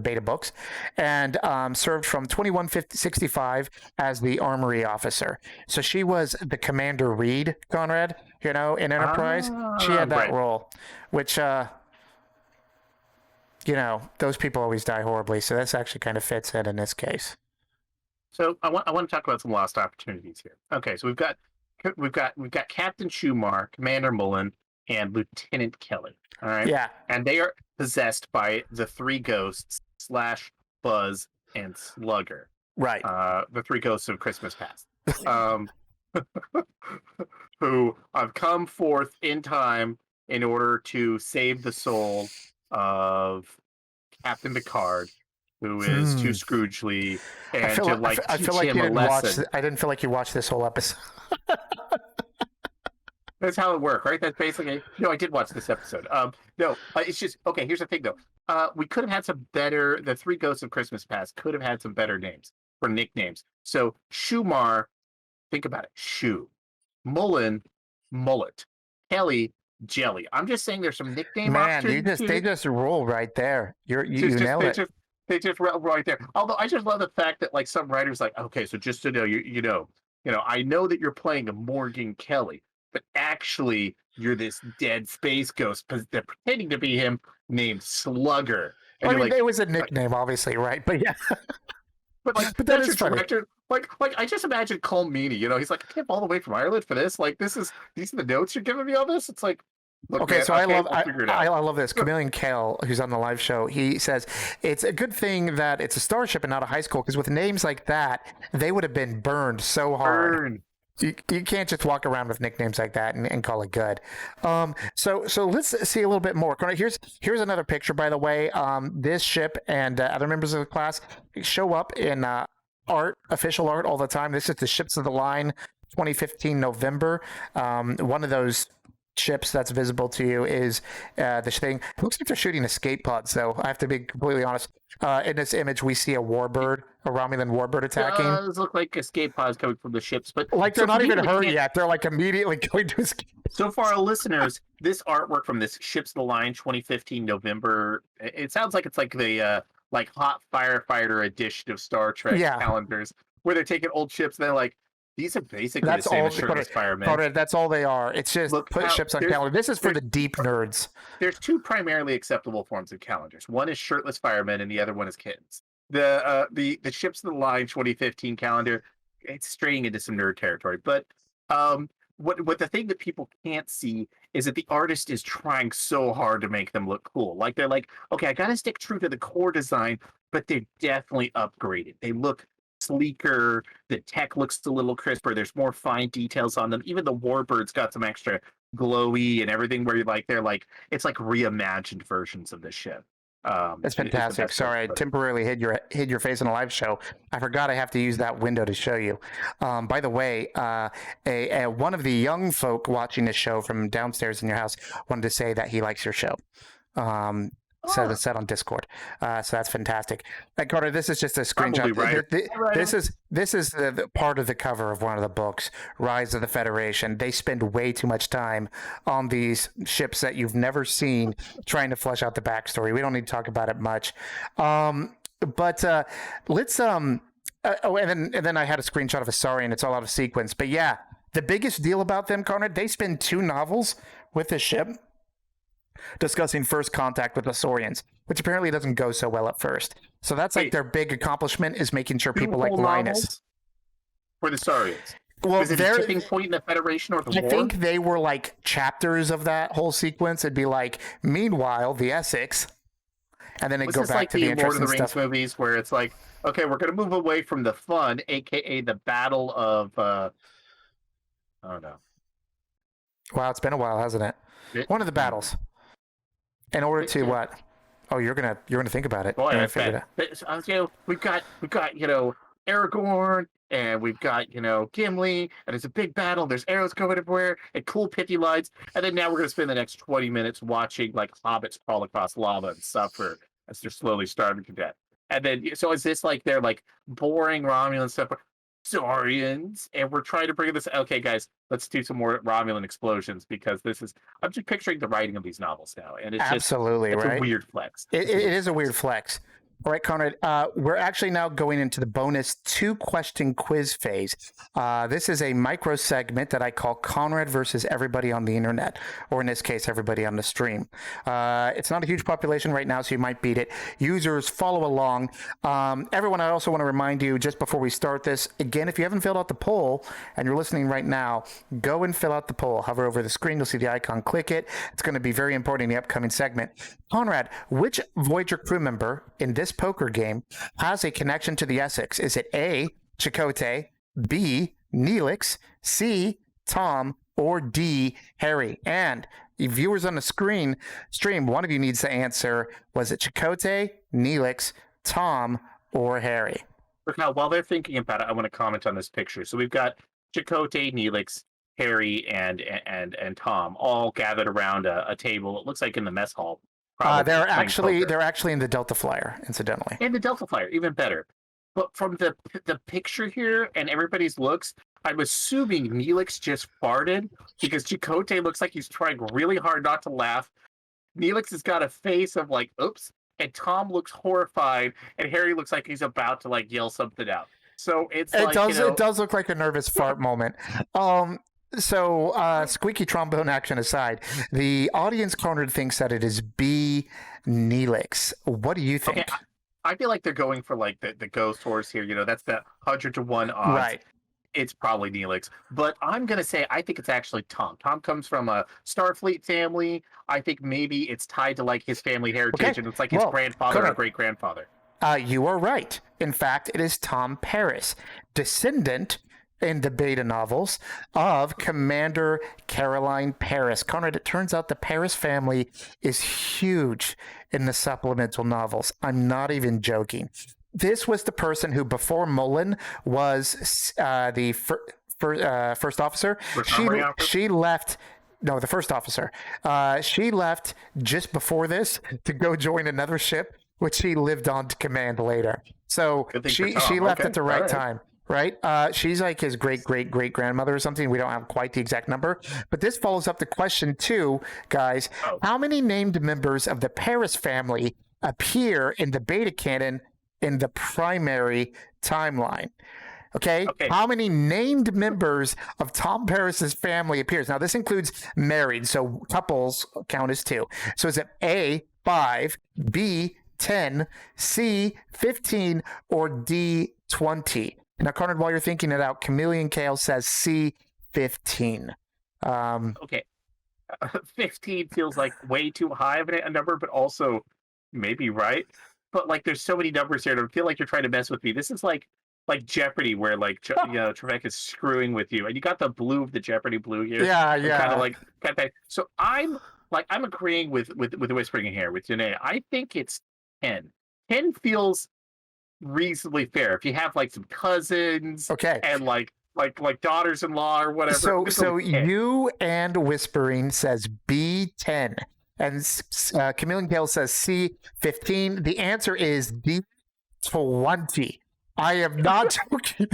beta books, and served from 2165 as the armory officer. So she was the Commander Reed, Conrad, in Enterprise. She had that role, which, those people always die horribly. So this actually kind of fits in this case. So I want to talk about some lost opportunities here. Okay, so we've got Captain Schumar, Commander Mullen, and Lieutenant Kelly. All right. Yeah. And they are possessed by the three ghosts / Buzz and Slugger. Right. The three ghosts of Christmas Past. Who have come forth in time in order to save the soul of Captain Picard, who is too Scroogely, and I feel like you didn't watch. I didn't feel like you watched this whole episode. That's how it worked, right? That's basically... No, I did watch this episode. It's just... Okay, here's the thing, though. We could have had some better... The three ghosts of Christmas Past could have had some better names for nicknames. So, Schumar, think about it. Shoe. Mullen, Mullet. Kelly, Jelly. I'm just saying there's some nickname options. They just roll right there. You nailed it. They just roll right there. Although, I just love the fact that, like, some writers like, okay, so just to know, I know that you're playing a Morgan Kelly, but actually, you're this dead space ghost pretending to be him named Slugger. And it was a nickname, obviously, right? But yeah. But that is funny. Director. Like, I just imagine Colm Meaney, he's like, I came all the way from Ireland for this. Like, these are the notes you're giving me on this? It's like, look, okay, man, so I love this. Chameleon Kale, who's on the live show, he says it's a good thing that it's a starship and not a high school, because with names like that, they would have been burned so hard. You can't just walk around with nicknames like that and call it good. So let's see a little bit more. Here's another picture, by the way. This ship and other members of the class show up in official art all the time. This is the Ships of the Line 2015 November. One of those ships that's visible to you is this thing. It looks like they're shooting escape pods, though. I have to be completely honest. In this image, we see a warbird, a Romulan warbird attacking. Those look like escape pods coming from the ships, but like they're not even hurt yet. They're like immediately going to escape. So for our listeners, this artwork from this Ships of the Line 2015 November, it sounds like it's like the hot firefighter edition of Star Trek calendars, where they're taking old ships and they're like, these are basically the same as shirtless firemen. That's all they are. It's just put ships on calendar. This is for the deep nerds. There's two primarily acceptable forms of calendars. One is shirtless firemen, and the other one is kittens. The Ships of the Line 2015 calendar, it's straying into some nerd territory. But what the thing that people can't see is that the artist is trying so hard to make them look cool. Like, they're like, okay, I got to stick true to the core design, but they're definitely upgraded. They look sleeker, the tech looks a little crisper, there's more fine details on them. Even the warbird's got some extra glowy and everything, where it's like reimagined versions of the ship. That's fantastic. Sorry, I temporarily hid your face in a live show. I forgot I have to use that window to show you. By the way, one of the young folk watching this show from downstairs in your house wanted to say that he likes your show. said on Discord. So that's fantastic. Carter, this is just a screenshot. Right. This is the part of the cover of one of the books, Rise of the Federation. They spend way too much time on these ships that you've never seen, trying to flesh out the backstory. We don't need to talk about it much. But let's and then I had a screenshot of a Saurian. It's all out of sequence. But yeah, the biggest deal about them, Conrad, they spend 2 novels with this ship discussing first contact with the Saurians, which apparently doesn't go so well at first. So that's like their big accomplishment, is making sure people like Linus. For the Saurians. Well, is it a tipping point in the Federation or the war? I think they were like chapters of that whole sequence. It'd be like, meanwhile, the Essex, and then it'd go back like to the interesting Lord of the Rings stuff. movies where it's like, okay, we're going to move away from the fun, aka the battle of, I don't know. Wow, it's been a while, hasn't it? One of the battles. In order to what? Oh, you're gonna think about it. Boy, we've got Aragorn, and we've got Gimli, and it's a big battle. There's arrows going everywhere and cool pithy lights, and then now we're gonna spend the next 20 minutes watching like hobbits crawl across lava and suffer as they're slowly starving to death. And then so is this like they're like boring Romulan stuff? Saurians, and we're trying to bring this. Okay, guys, let's do some more Romulan explosions because I'm just picturing the writing of these novels now, and it's absolutely it's right. a weird flex. It is a weird flex. All right, Conrad, we're actually now going into the bonus 2-question quiz phase. This is a micro segment that I call Conrad versus everybody on the internet, or in this case, everybody on the stream. It's not a huge population right now, so you might beat it. Users, follow along. Everyone, I also want to remind you, just before we start this, again, if you haven't filled out the poll and you're listening right now, go and fill out the poll. Hover over the screen, you'll see the icon, click it. It's going to be very important in the upcoming segment. Conrad, which Voyager crew member in this poker game has a connection to the Essex? Is it A, Chakotay, B, Neelix, C, Tom, or D, Harry? And viewers on the stream, one of you needs to answer. Was it Chakotay, Neelix, Tom, or Harry? Now, while they're thinking about it, I want to comment on this picture. So we've got Chakotay, Neelix, Harry, and Tom all gathered around a table. It looks like in the mess hall. They're actually in the Delta Flyer, incidentally. And the Delta Flyer, even better. But from the picture here and everybody's looks, I'm assuming Neelix just farted because Chakotay looks like he's trying really hard not to laugh. Neelix has got a face of like, oops, and Tom looks horrified, and Harry looks like he's about to like yell something out. So it does look like a nervous fart moment. So, squeaky trombone action aside, the audience cornered thinks that it is B, Neelix. What do you think? Okay, I feel like they're going for like the ghost horse here. That's the 100-to-1 odds. Right. It's probably Neelix. But I'm going to say I think it's actually Tom. Tom comes from a Starfleet family. I think maybe it's tied to like his family heritage, and it's like his grandfather or great-grandfather. You are right. In fact, it is Tom Paris, descendant in the beta novels of Commander Caroline Paris. Conrad, it turns out the Paris family is huge in the supplemental novels. I'm not even joking. This was the person who, before Mullen was the first officer, she left. No, the first officer. She left just before this to go join another ship, which she lived on to command later. So she left at the right time. Right? She's like his great-great-great-grandmother or something. We don't have quite the exact number. But this follows up the question 2, guys. How many named members of the Paris family appear in the beta canon in the primary timeline? Okay? How many named members of Tom Paris's family appears? Now, this includes married, so couples count as 2. So is it A, 5, B, 10, C, 15, or D, 20? Now, Conrad, while you're thinking it out, Chameleon Kale says C15. Okay. 15 feels like way too high of a number, but also maybe right. But like, there's so many numbers here, and I feel like you're trying to mess with me. This is like Jeopardy, where like Trebek is screwing with you, and you got the blue of the Jeopardy blue here. Yeah. Kind of. So I'm agreeing with whispering here with Janae. I think it's 10. 10 feels reasonably fair if you have like some cousins, and like daughters-in-law or whatever. So you and whispering says B10. And Chameleon Gale says C15. The answer is D20. I am not joking.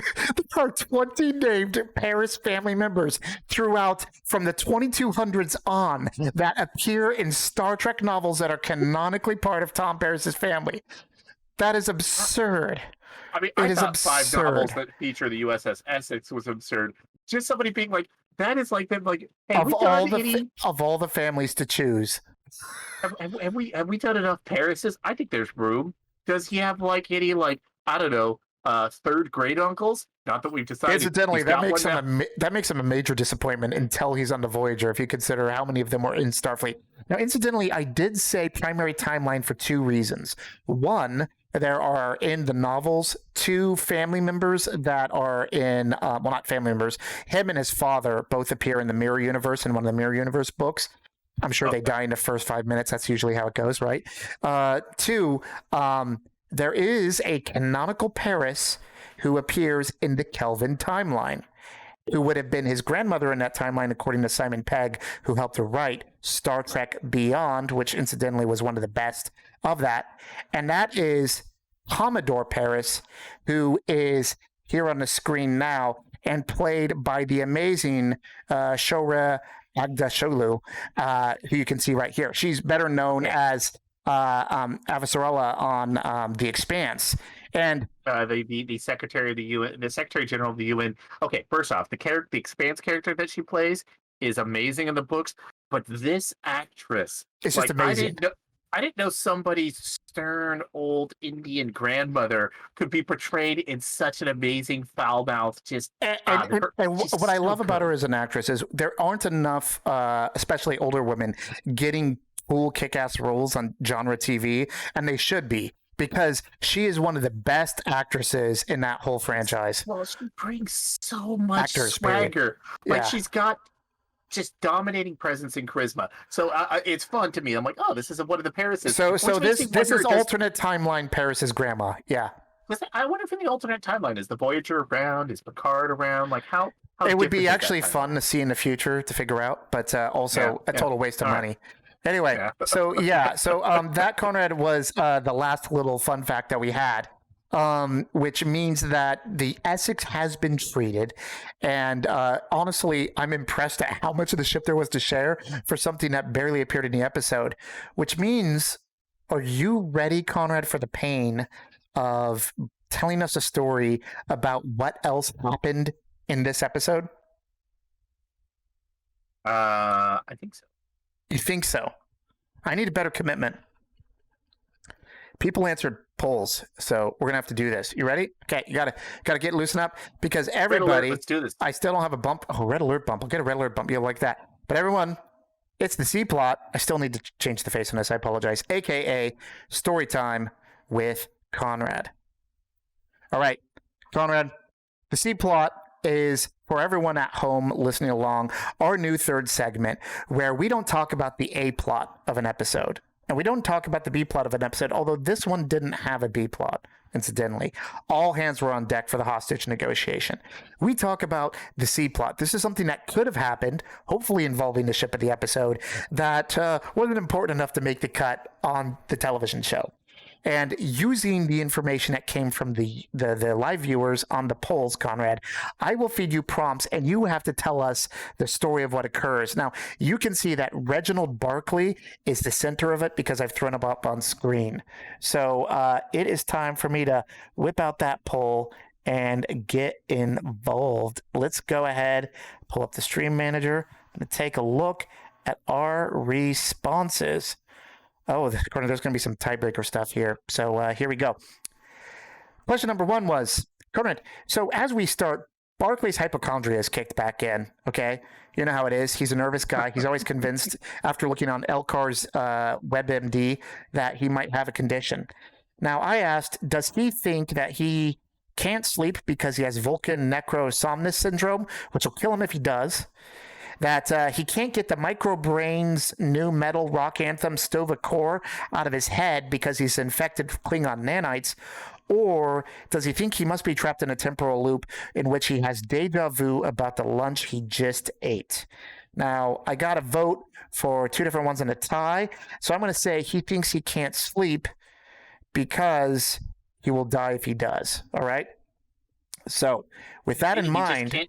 There are 20 named Paris family members throughout from the 2200s on that appear in Star Trek novels that are canonically part of Tom Paris's family. That is absurd. I mean, I thought absurd. 5 novels that feature the USS Essex was absurd. Just somebody being like, that is like them, like, hey, of all the families to choose. Have we done enough Parises? I think there's room. Does he have like any, like, I don't know, third great uncles? Not that we've decided. Incidentally, that makes him a major disappointment until he's on the Voyager, if you consider how many of them were in Starfleet. Now, incidentally, I did say primary timeline for 2 reasons. One, there are in the novels 2 family members that are in, well, not family members. Him and his father both appear in the Mirror Universe in one of the Mirror Universe books. I'm sure they die in the first 5 minutes. That's usually how it goes, right? 2, there is a canonical Paris who appears in the Kelvin timeline, who would have been his grandmother in that timeline, according to Simon Pegg, who helped to write Star Trek Beyond, which incidentally was one of the best of that. And that is Commodore Paris, who is here on the screen now and played by the amazing Shohreh Aghdashloo, who you can see right here. She's better known as Avasarala on The Expanse, and the Secretary of the UN, the Secretary General of the UN. Okay, first off, the Expanse character that she plays is amazing in the books, but this actress, it's just amazing. I didn't know somebody's stern old Indian grandmother could be portrayed in such an amazing foul-mouthed, and what I love about her as an actress is there aren't enough, especially older women, getting cool kick-ass roles on genre TV, and they should be, because she is one of the best actresses in that whole franchise. Well, she brings so much swagger. Like, she's got just dominating presence and charisma. So it's fun to me. I'm like, oh, this is one of the Parises. So this is alternate timeline Paris's grandma. Yeah. I wonder if in the alternate timeline, is the Voyager around? Is Picard around? Like, how it would be actually fun to see in the future to figure out, but also a total waste of money. Anyway, so that, Conrad, was the last little fun fact that we had, which means that the Essex has been treated. And honestly, I'm impressed at how much of the ship there was to share for something that barely appeared in the episode, which means, are you ready, Conrad, for the pain of telling us a story about what else happened in this episode? I think so. You think so? I need a better commitment. People answered polls, so we're gonna have to do this. You ready? Okay, you gotta get loosened up, because everybody. Red alert, let's do this. I still don't have a bump. Oh, red alert bump. I'll get a red alert bump. You'll like that. But everyone, it's the C plot. I still need to change the face on this. I apologize. AKA story time with Conrad. All right, Conrad. The C plot is, for everyone at home listening along, our new third segment where we don't talk about the A plot of an episode and we don't talk about the B plot of an episode, although this one didn't have a B plot, incidentally. All hands were on deck for the hostage negotiation. We talk about the C plot. This is something that could have happened, hopefully involving the ship of the episode, that wasn't important enough to make the cut on the television show. And using the information that came from the live viewers on the polls, Conrad, I will feed you prompts, and you have to tell us the story of what occurs. Now, you can see that Reginald Barclay is the center of it because I've thrown him up on screen. So it is time for me to whip out that poll and get involved. Let's go ahead, pull up the stream manager, and take a look at our responses. Oh, there's going to be some tiebreaker stuff here. So here we go. Question number 1 was, Conrad, so as we start, Barclay's hypochondria is kicked back in, okay? You know how it is. He's a nervous guy. He's always convinced, after looking on Elcar's WebMD, that he might have a condition. Now, I asked, does he think that he can't sleep because he has Vulcan necrosomnus syndrome, which will kill him if he does? That he can't get the Microbrain's new metal rock anthem Stova Core out of his head because he's infected with Klingon nanites? Or does he think he must be trapped in a temporal loop in which he has deja vu about the lunch he just ate? Now, I got a vote for two different ones in a tie. So I'm going to say he thinks he can't sleep because he will die if he does. All right. So with that in mind,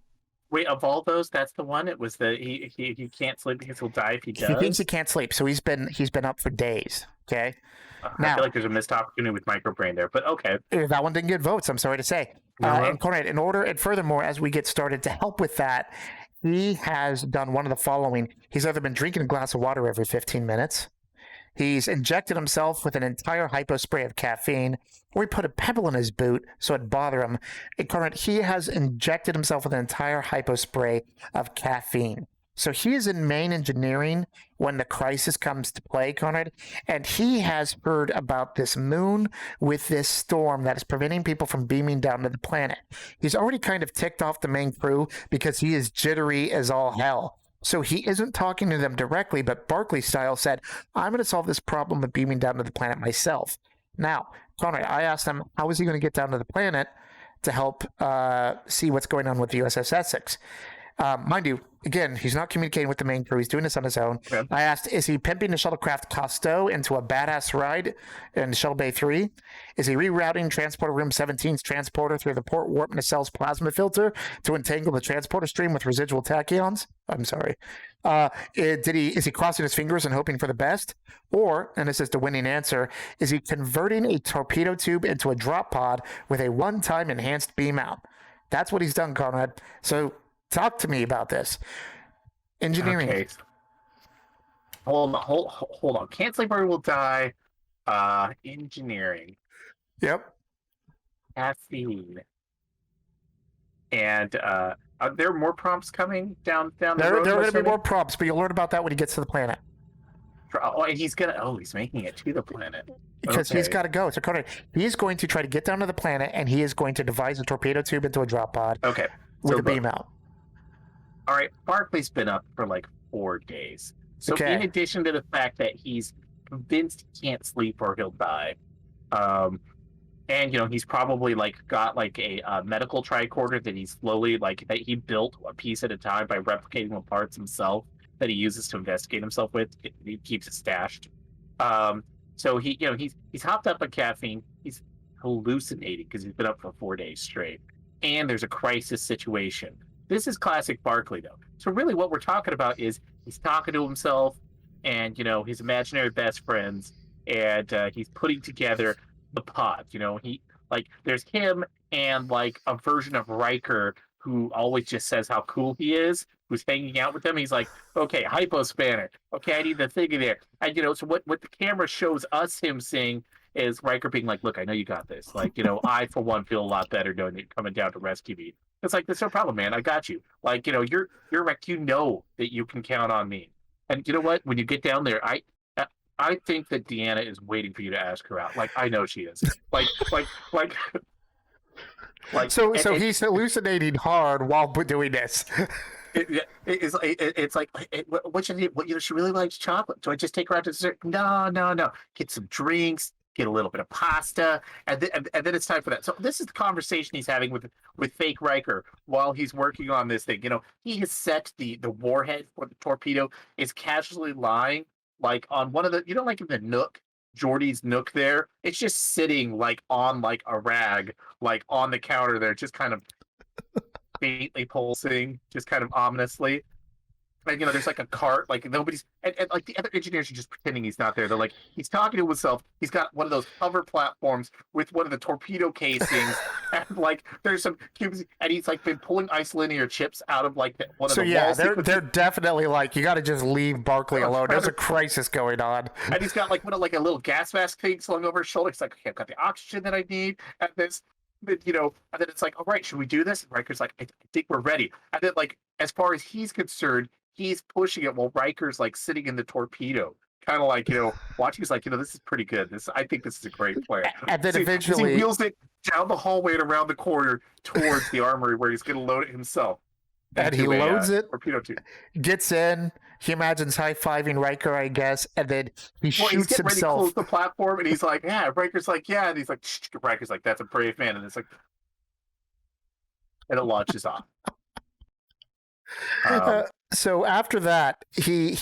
wait, of all those, that's the one. It was he can't sleep because he'll die if he does. He thinks he can't sleep, so he's been up for days. Okay. Now, I feel like there's a missed opportunity with microbrain there, but okay. That one didn't get votes. I'm sorry to say. And Conrad, and furthermore, as we get started to help with that, he has done one of the following. He's either been drinking a glass of water every 15 minutes. He's injected himself with an entire hypo spray of caffeine, or he put a pebble in his boot so it'd bother him. And Conrad, he has injected himself with an entire hypo spray of caffeine. So he is in main engineering when the crisis comes to play, Conrad, and he has heard about this moon with this storm that is preventing people from beaming down to the planet. He's already kind of ticked off the main crew because he is jittery as all hell. So he isn't talking to them directly, but Barclay style said, I'm going to solve this problem of beaming down to the planet myself. Now, Conrad, I asked him, how is he going to get down to the planet to help see what's going on with the USS Essex? Mind you, again, he's not communicating with the main crew. He's doing this on his own. Okay. I asked, is he pimping the shuttlecraft Costo into a badass ride in Shuttle Bay 3? Is he rerouting Transporter Room 17's transporter through the port warp nacelle's plasma filter to entangle the transporter stream with residual tachyons? I'm sorry. Is he crossing his fingers and hoping for the best? Or, and this is the winning answer, is he converting a torpedo tube into a drop pod with a one-time enhanced beam out? That's what he's done, Conrad. So talk to me about this. Engineering. Okay. Hold on. Can't sleep or will die. Engineering. Yep. Caffeine. And are there more prompts coming down the road? There are going to be more prompts, but you'll learn about that when he gets to the planet. Oh, and he's making it to the planet. Because he's got to go. So Conrad, he's going to try to get down to the planet, and he is going to devise a torpedo tube into a drop pod. Okay. With a beam out. All right, Barclay's been up for like 4 days. So in addition to the fact that he's convinced he can't sleep or he'll die, and he's probably got a medical tricorder that he's slowly that he built a piece at a time by replicating the parts himself that he uses to investigate himself with. He keeps it stashed. So he's hopped up on caffeine. He's hallucinating because he's been up for 4 days straight, and there's a crisis situation. This is classic Barclay, though. So really what we're talking about is he's talking to himself and, his imaginary best friends, and he's putting together the pod. There's him and, a version of Riker who always just says how cool he is, who's hanging out with them. He's like, okay, hypo spanner. Okay, I need the thing in there. And, so what the camera shows us him saying is Riker being like, look, I know you got this. I, for one, feel a lot better knowing that you're coming down to rescue me. It's like, there's no problem, man. I got you. You're wrecked. You know that you can count on me. And you know what? When you get down there, I think that Deanna is waiting for you to ask her out. I know she is. So he's hallucinating hard while doing this. It's like, what should she really likes chocolate. Do I just take her out to dessert? No. Get some drinks. Get a little bit of pasta, and then it's time for that. So this is the conversation he's having with fake Riker while he's working on this thing. He has set the warhead for the torpedo is casually lying on one of the in the nook, Geordi's nook there. It's just sitting on a rag on the counter there, just kind of faintly pulsing, just kind of ominously. And there's a cart, nobody's, and the other engineers are just pretending he's not there. They're he's talking to himself. He's got one of those hover platforms with one of the torpedo casings, and there's some cubes, and he's been pulling isolinear chips out of one of the walls. So yeah, they're definitely you got to just leave Barclay alone. There's a crisis going on. And he's got a little gas mask thing slung over his shoulder. He's okay, I've got the oxygen that I need, and this. And then it's all right, should we do this? And Riker's I think we're ready. And then as far as he's concerned, he's pushing it while Riker's sitting in the torpedo, kind of watching. He's this is pretty good. I think this is a great plan. And then eventually he wheels it down the hallway and around the corner towards the armory where he's going to load it himself. And he loads it, torpedo tube. Gets in. He imagines high-fiving Riker, I guess, and then he shoots he's getting himself. Ready to close the platform, and he's yeah. Riker's yeah, and he's Riker's that's a brave man, and it's and it launches off. So after that, he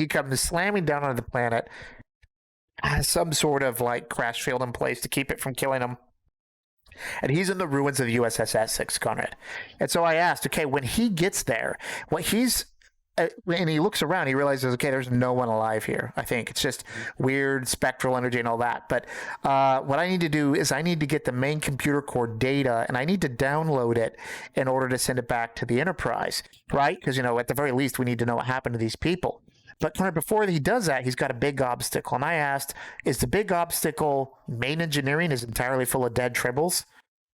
comes slamming down on the planet, has some sort of like crash field in place to keep it from killing him. And he's in the ruins of the USS Essex, Conrad. And so I asked, okay, when he gets there, and he looks around, he realizes, okay, there's no one alive here. I think it's just weird spectral energy and all that. But what I need to do is I need to get the main computer core data, and I need to download it in order to send it back to the Enterprise, right? Because, at the very least, we need to know what happened to these people. But before he does that, he's got a big obstacle. And I asked, is the big obstacle main engineering is entirely full of dead tribbles?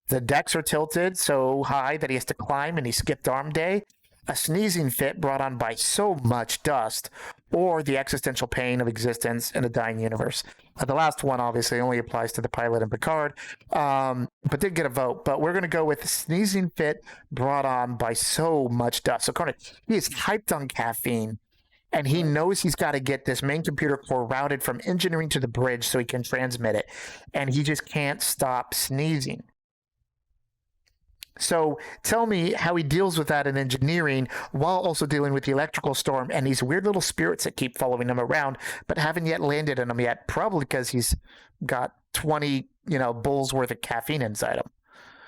The decks are tilted so high that he has to climb, and he skipped arm day. A sneezing fit brought on by so much dust, or the existential pain of existence in a dying universe. The last one obviously only applies to the pilot and Picard, but did get a vote. But we're going to go with sneezing fit brought on by so much dust. So Conan, he is hyped on caffeine, and he knows he's got to get this main computer core routed from engineering to the bridge so he can transmit it, and he just can't stop sneezing. So tell me how he deals with that in engineering while also dealing with the electrical storm and these weird little spirits that keep following him around but haven't yet landed on him yet, probably because he's got 20, bowls worth of caffeine inside him.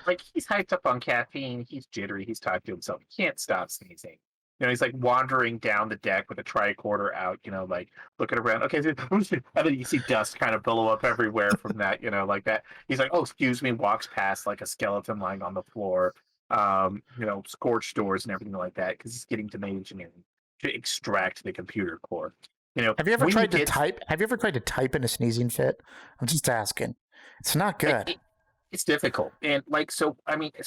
Like, he's hyped up on caffeine. He's jittery. He's talking to himself. He can't stop sneezing. He's like wandering down the deck with a tricorder out, like looking around. Okay, and then you see dust kind of billow up everywhere from that, like that. He's like, oh, excuse me, walks past like a skeleton lying on the floor, scorched doors and everything like that, because he's getting to main engineering to extract the computer core. Have you ever tried to type? Have you ever tried to type in a sneezing fit? I'm just asking. It's not good. It's difficult. And so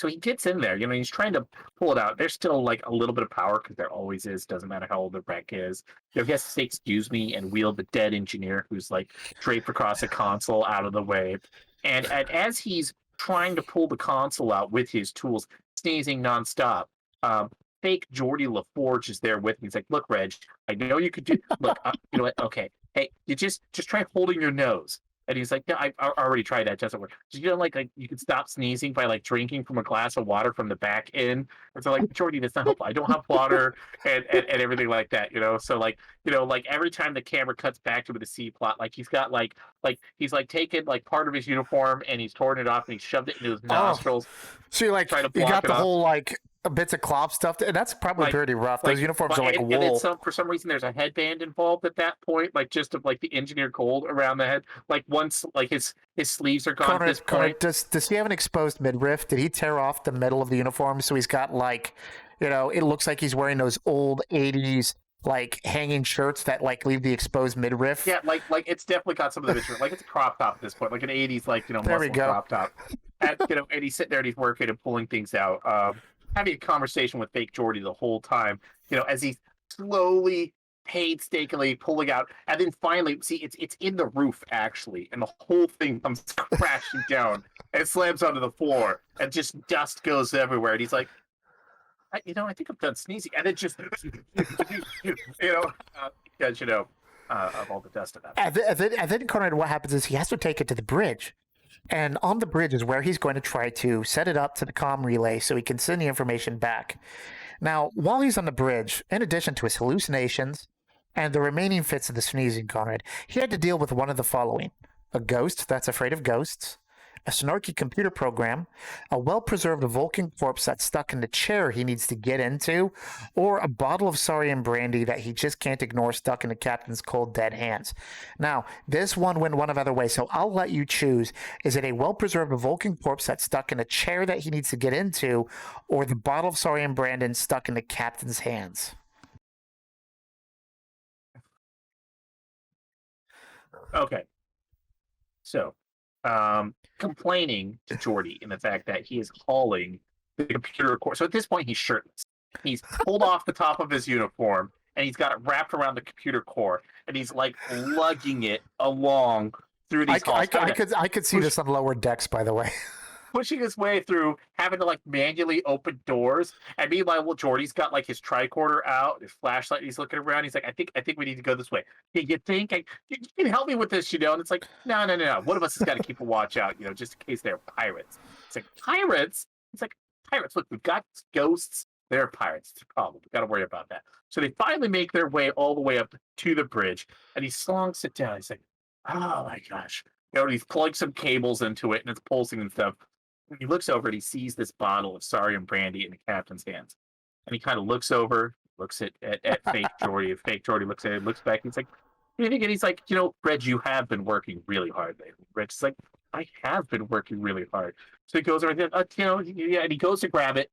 he gets in there, he's trying to pull it out. There's still like a little bit of power, because there always is, doesn't matter how old the wreck is. He has to say excuse me and wheel the dead engineer who's like draped across a console out of the way. And as he's trying to pull the console out with his tools, sneezing nonstop, fake Geordi LaForge is there with me. He's like, look, Reg, I know you could do, look, you know what? Okay. Hey, you just try holding your nose. And he's like, no, I already tried that. It doesn't work. So, like you could stop sneezing by like drinking from a glass of water from the back end. And so, like, Geordi, that's not helpful. I don't have water and everything like that, So, like every time the camera cuts back to the C plot, like he's got like he's like taken like part of his uniform and he's torn it off and he's shoved it into his nostrils. So you got the whole like bits of cloth stuff, and that's probably pretty rough. Those uniforms are like wool. And then for some reason, there's a headband involved at that point, like just of like the engineered gold around the head. Like once, like his sleeves are gone at this point. Does he have an exposed midriff? Did he tear off the metal of the uniform so he's got like, it looks like he's wearing those old '80s like hanging shirts that like leave the exposed midriff? Yeah, like it's definitely got some of the midriff. Like it's a crop top at this point, like an '80s muscle crop top. And he's sitting there and he's working and pulling things out. Having a conversation with fake Geordi the whole time, as he's slowly, painstakingly pulling out, and then finally, see, it's in the roof actually, and the whole thing comes crashing down and slams onto the floor, and just dust goes everywhere, and he's like, I think I'm done sneezing, and it just, because of all the dust in that. And then Conrad, what happens is he has to take it to the bridge. And on the bridge is where he's going to try to set it up to the comm relay so he can send the information back. Now, while he's on the bridge, in addition to his hallucinations and the remaining fits of the sneezing, Conrad, he had to deal with one of the following: a ghost that's afraid of ghosts, a snarky computer program, a well-preserved Vulcan corpse that's stuck in the chair he needs to get into, or a bottle of saurian brandy that he just can't ignore stuck in the captain's cold, dead hands. Now, this one went one of other ways, so I'll let you choose. Is it a well-preserved Vulcan corpse that's stuck in a chair that he needs to get into, or the bottle of saurian brandy stuck in the captain's hands? Okay. So, complaining to Geordi in the fact that he is hauling the computer core. So at this point, he's shirtless. He's pulled off the top of his uniform, and he's got it wrapped around the computer core, and he's like lugging it along through these halls. I could see this on lower decks, by the way. Pushing his way through, having to like manually open doors, and meanwhile, Geordi's got like his tricorder out, his flashlight. He's looking around. He's like, I think we need to go this way. You think you can help me with this, And it's like, no. One of us has got to keep a watch out, just in case they're pirates. It's like, pirates? It's like, pirates. Look, we've got ghosts. They're pirates. It's a problem. We got to worry about that. So they finally make their way all the way up to the bridge, and he slunks it down. He's like, "Oh my gosh!" He's plugged some cables into it, and it's pulsing and stuff. And he looks over and he sees this bottle of Sarium brandy in the captain's hands, and he kind of looks over, looks at fake Geordi. And fake Geordi looks at it, looks back, and he's like, "And he's like, Reg, you have been working really hard lately." Reg's like, "I have been working really hard." So he goes over, and he goes to grab it.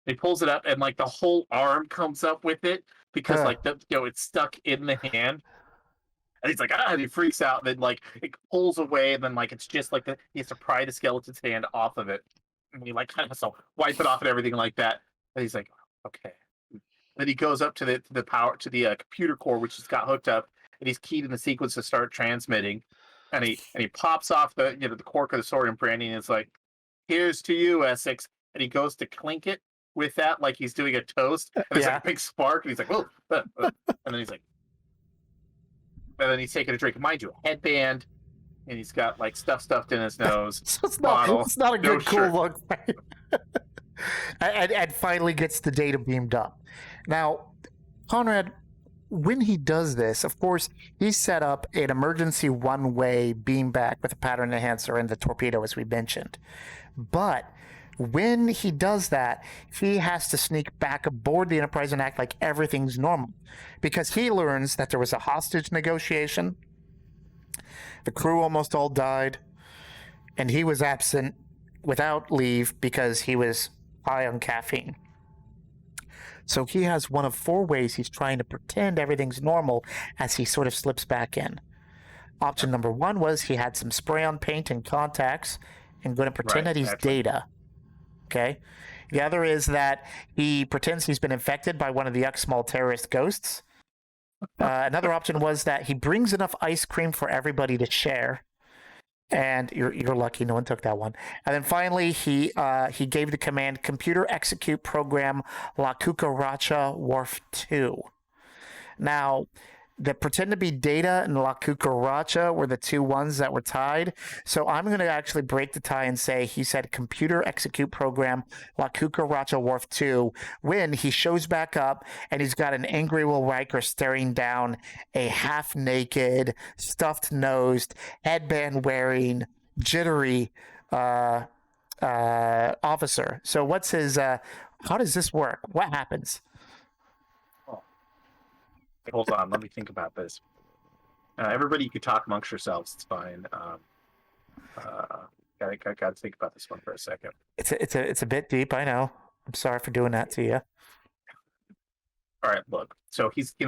He pulls it up, and like the whole arm comes up with it because it's stuck in the hand. And he's like, and he freaks out. And then like it pulls away, and then like it's just like he has to pry the skeleton's hand off of it, and he like kind of has to wipe it off and everything like that. And he's like, okay. Then he goes up to the power to the computer core, which he's got hooked up, and he's keyed in the sequence to start transmitting. And he pops off the the cork of the Sorium brandy, and it's like, "Here's to you, Essex." And he goes to clink it with that, like he's doing a toast, and there's like a big spark, and he's like, "Oh," and then he's like, and then he's taking a drink. Mind you, a headband, and he's got like stuff stuffed in his nose. So it's not a good cool look. and finally gets the data beamed up. Now, Conrad, when he does this, of course, he's set up an emergency one-way beam back with a pattern enhancer and the torpedo, as we mentioned. But when he does that, he has to sneak back aboard the Enterprise and act like everything's normal, because he learns that there was a hostage negotiation, the crew almost all died, and he was absent without leave because he was high on caffeine. So he has one of 4 ways he's trying to pretend everything's normal as he sort of slips back in. Option number 1 was he had some spray on paint and contacts and going to pretend that he's Data. Okay. The other is that he pretends he's been infected by one of the Uxmal terrorist ghosts. Another option was that he brings enough ice cream for everybody to share. And you're lucky no one took that one. And then finally, he gave the command, computer execute program La Cucaracha Wharf 2. Now, the pretend to be Data and La Cucaracha were the 2 ones that were tied. So I'm going to actually break the tie and say he said computer execute program La Cucaracha Wharf 2 when he shows back up and he's got an angry Will Riker staring down a half-naked, stuffed-nosed, headband-wearing, jittery officer. So what's his... how does this work? What happens? Hold on, let me think about this. Everybody, you can talk amongst yourselves. It's fine. Gotta think about this one for a second. It's a bit deep. I know. I'm sorry for doing that to you. All right, look. So he's, he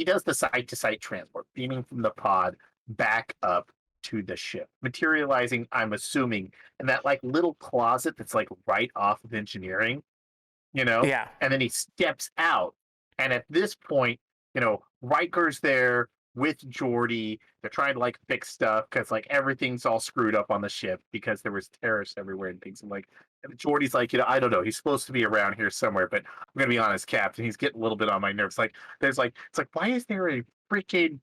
does the site-to-site transport, beaming from the pod back up to the ship, materializing, I'm assuming, in that like little closet that's like right off of engineering, Yeah. And then he steps out. And at this point, Riker's there with Geordi. They're trying to like fix stuff because like everything's all screwed up on the ship because there was terrorists everywhere and things. And like, and Geordi's like, I don't know. He's supposed to be around here somewhere, but I'm gonna be honest, Captain. He's getting a little bit on my nerves. Like, it's like, why is there a freaking,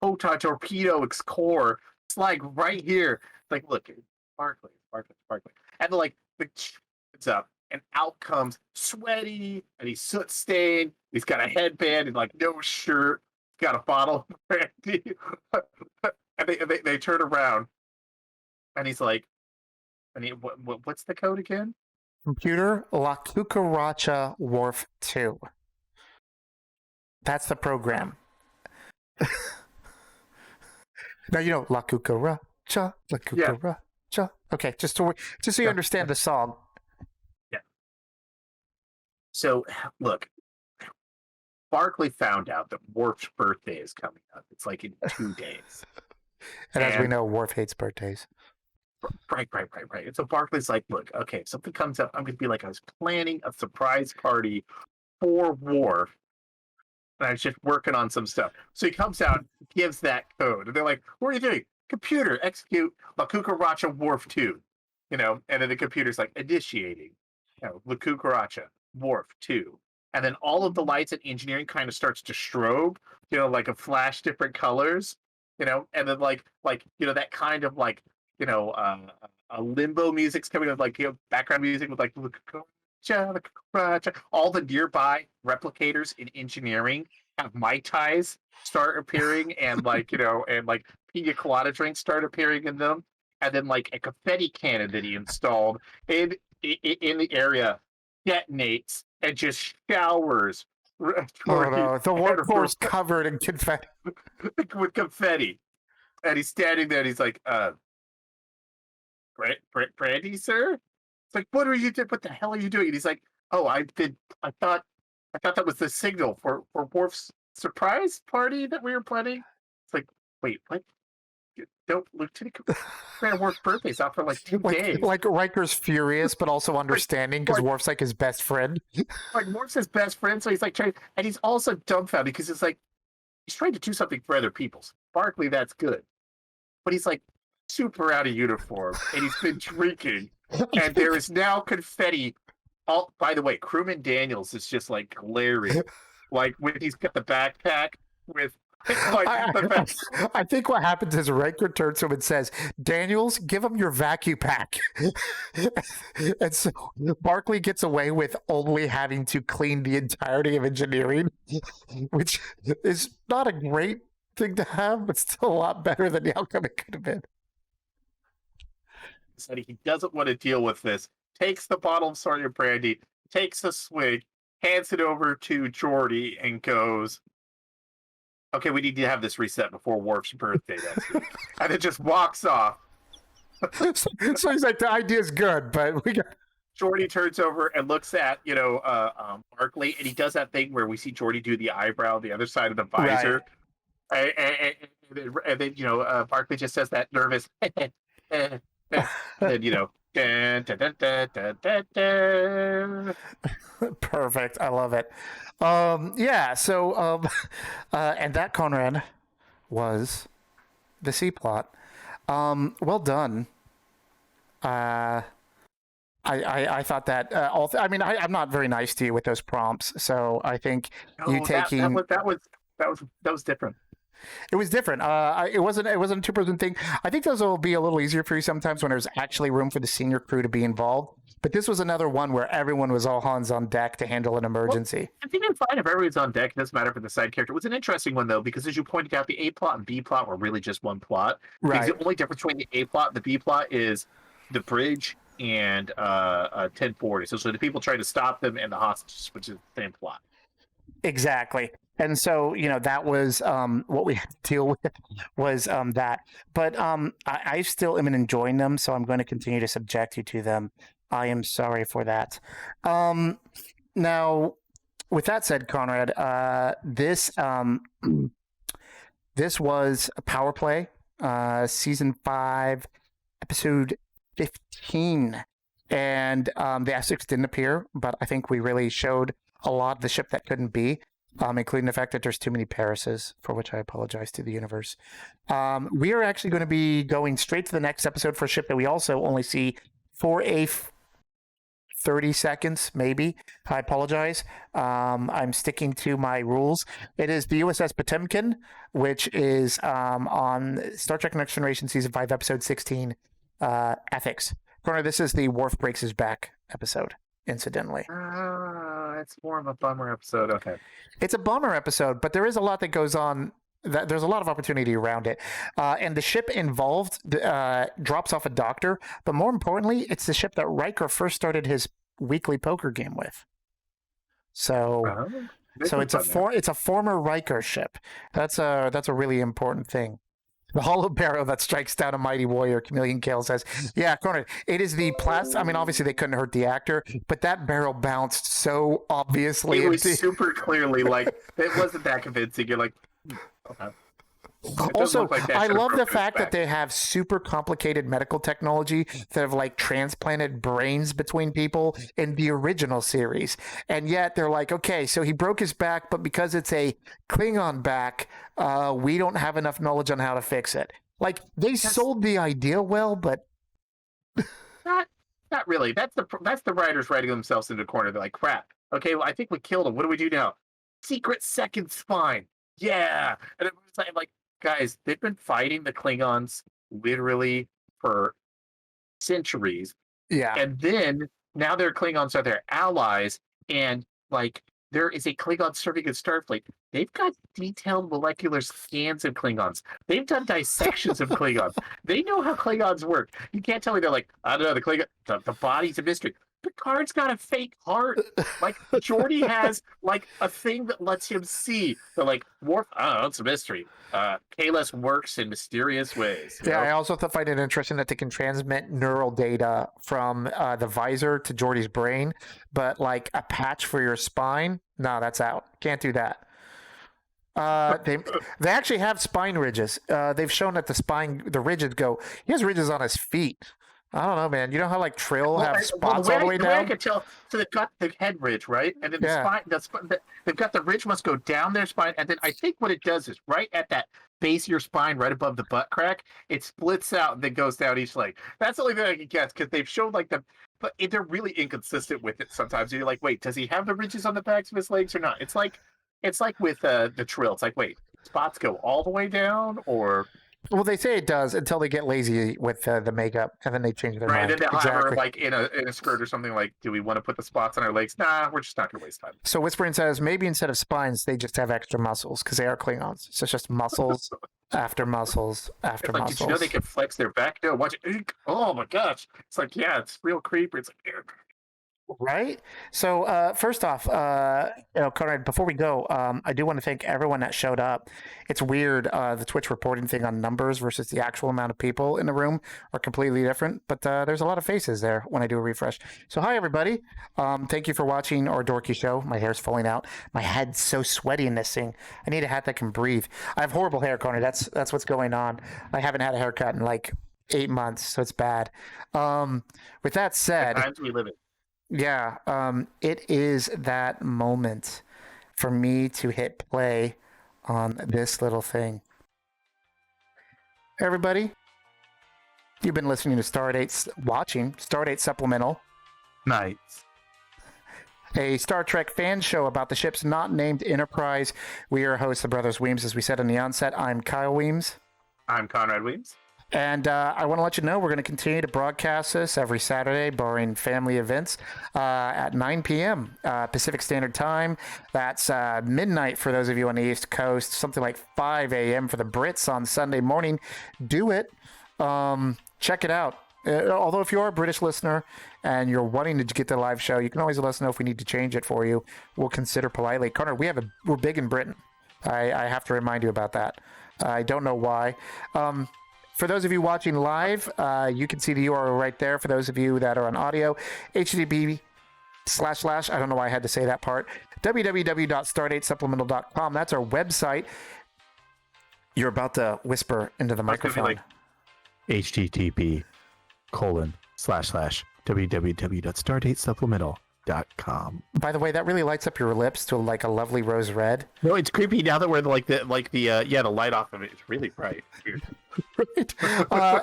photon torpedo core? It's like right here. Like, look, sparkling, and like it's up. And out comes sweaty, and he's soot stained. He's got a headband and like no shirt. He's got a bottle of brandy. And they turn around, and he's like, what's the code again? Computer La Cucaracha Wharf 2. That's the program. Now La Cucaracha, La Cucaracha. Yeah. Okay, just so you understand the song. So, look, Barclay found out that Worf's birthday is coming up. It's like in 2 days. and as we know, Worf hates birthdays. Right. And so Barclay's like, look, okay, if something comes up, I'm going to be like, I was planning a surprise party for Worf, and I was just working on some stuff. So he comes out, gives that code, and they're like, what are you doing? Computer, execute La Cucaracha Wharf 2. And then the computer's like, initiating La Cucaracha Wharf 2, and then all of the lights in engineering kind of starts to strobe, like a flash different colors, and then like that kind of like a limbo music's coming up, like background music with like all the nearby replicators in engineering have Mai Tais start appearing, and and pina colada drinks start appearing in them, and then like a confetti cannon that he installed in the area detonates and just showers. Oh no, the workforce covered in confetti. With confetti, and he's standing there, and he's like, Brandy, sir? It's like, what are you doing? What the hell are you doing? And he's like, oh, I thought that was the signal for Worf's surprise party that we were planning. It's like, wait, what? Don't Lieutenant Commander Worf's birthday's out for like 2 days. Like Riker's furious, but also understanding because Worf's like his best friend. Like Worf's his best friend, so he's like trying, and he's also dumbfounded because it's like he's trying to do something for other people. Barclay, that's good, but he's like super out of uniform, and he's been drinking, and there is now confetti. Oh, by the way, Crewman Daniels is just like glaring, like when he's got the backpack with. I think what happens is Riker turns to him and says, Daniels, give him your vacuum pack. And so Barclay gets away with only having to clean the entirety of engineering, which is not a great thing to have, but still a lot better than the outcome it could have been. Said he doesn't want to deal with this, takes the bottle of Sergeant Brandy, takes a swig, hands it over to Geordi, and goes, okay, we need to have this reset before Worf's birthday next week. And it just walks off. So he's like, the idea's good, but we got... Geordi turns over and looks at, Barclay, and he does that thing where we see Geordi do the eyebrow, the other side of the visor. Right. And then, Barclay just says that nervous, and, dun, dun, dun, dun, dun, dun. Perfect. I love it. So and that, Conrad, was the C plot. Well done. I thought that I'm not very nice to you with those prompts, so I think you taking that was different. It was different. It wasn't a 2-person thing. I think those will be a little easier for you sometimes when there's actually room for the senior crew to be involved. But this was another one where everyone was all hands on deck to handle an emergency. Well, I think I'm fine if everyone's on deck. It doesn't matter for the side character. It was an interesting one, though, because as you pointed out, the A plot and B plot were really just one plot. Right. Because the only difference between the A plot and the B plot is the bridge and 1040. So the people trying to stop them and the hostages, which is the same plot. Exactly. And so, that was what we had to deal with was that. But I still am enjoying them, so I'm going to continue to subject you to them. I am sorry for that. Now, with that said, Conrad, this was a Power Play, Season 5, Episode 15. And the Essex didn't appear, but I think we really showed a lot of the ship that couldn't be. Including the fact that there's too many Parises, for which I apologize to the universe. We are actually going to be going straight to the next episode for a ship that we also only see for 30 seconds, maybe. I apologize. I'm sticking to my rules. It is the USS Potemkin, which is on Star Trek Next Generation Season 5, Episode 16, Ethics. Connor, this is the Worf Breaks His Back episode, incidentally. It's more of a bummer episode. Okay. It's a bummer episode, but there is a lot that goes on. There's a lot of opportunity around it. And the ship involved drops off a doctor, but more importantly, it's the ship that Riker first started his weekly poker game with. So it's a former Riker ship. That's a really important thing. The hollow barrow that strikes down a mighty warrior, Chameleon Kale says. Yeah, Conan, it is the plastic. I mean, obviously they couldn't hurt the actor, but that barrel bounced so obviously. It was super clearly like, it wasn't that convincing. You're like, okay. Also, I love the fact that they have super complicated medical technology that have like transplanted brains between people in the original series. And yet they're like, okay, so he broke his back, but because it's a Klingon back, we don't have enough knowledge on how to fix it. Like they sold the idea well, but not really. That's the writers writing themselves into a corner. They're like, crap. Okay, well, I think we killed him. What do we do now? Secret second spine. Yeah. And it was like, guys, they've been fighting the Klingons literally for centuries. Yeah. And then now their Klingons are their allies, and like there is a Klingon serving at Starfleet. They've got detailed molecular scans of Klingons. They've done dissections of Klingons. They know how Klingons work. You can't tell me they're like, I don't know, the body's a mystery. Picard's got a fake heart. Like Geordi has like a thing that lets him see. They're like, Worf, I don't know, it's a mystery. Kahless works in mysterious ways. Yeah, I also find it interesting that they can transmit neural data from the visor to Geordi's brain, but like a patch for your spine, no, that's out. Can't do that. They actually have spine ridges. They've shown that the ridges go. He has ridges on his feet. I don't know, man. You know how like Trill have spots all the way down? The way I could tell, so they've got the head ridge, right? And then the spine, they've got the ridge must go down their spine. And then I think what it does is right at that base of your spine, right above the butt crack, it splits out and then goes down each leg. That's the only thing I can guess because they've shown like but they're really inconsistent with it sometimes. You're like, wait, does he have the ridges on the backs of his legs or not? It's like with the Trill. It's like, wait, spots go all the way down or... Well, they say it does until they get lazy with the makeup, and then they change their mind. Right, and then they'll have her like in a skirt or something like, do we want to put the spots on our legs? Nah, we're just not going to waste time. So Whispering says maybe instead of spines, they just have extra muscles because they are Klingons. So it's just muscles after muscles after muscles. Did you know they can flex their back? No, watch it. Oh my gosh. It's like, yeah, it's real creepy. It's like... Right. So first off, Conrad, before we go, I do want to thank everyone that showed up. It's weird. The Twitch reporting thing on numbers versus the actual amount of people in the room are completely different, but there's a lot of faces there when I do a refresh. So hi, everybody. Thank you for watching our dorky show. My hair's falling out. My head's so sweaty in this thing. I need a hat that can breathe. I have horrible hair, Conrad. That's what's going on. I haven't had a haircut in like 8 months, so it's bad. With that said... The times we live in. Yeah, it is that moment for me to hit play on this little thing. Everybody, you've been listening to watching Stardate Supplemental. Nice. A Star Trek fan show about the ships not named Enterprise. We are hosts, the Brothers Weems. As we said in the onset, I'm Kyle Weems. I'm Conrad Weems. And I want to let you know we're going to continue to broadcast this every Saturday, barring family events, at 9 p.m. Pacific Standard Time. That's midnight for those of you on the East Coast, something like 5 a.m. for the Brits on Sunday morning. Do it. Check it out. Although if you are a British listener and you're wanting to get the live show, you can always let us know if we need to change it for you. We'll consider politely. Connor, we're big in Britain. I have to remind you about that. I don't know why. For those of you watching live, you can see the URL right there. For those of you that are on audio, http:// I don't know why I had to say that part. www.stardatesupplemental.com. That's our website. You're about to whisper into the microphone. http://www.stardatesupplemental.com. By the way, that really lights up your lips to like a lovely rose red. No, it's creepy now that we're the light off of it. It's really bright. Weird. Right.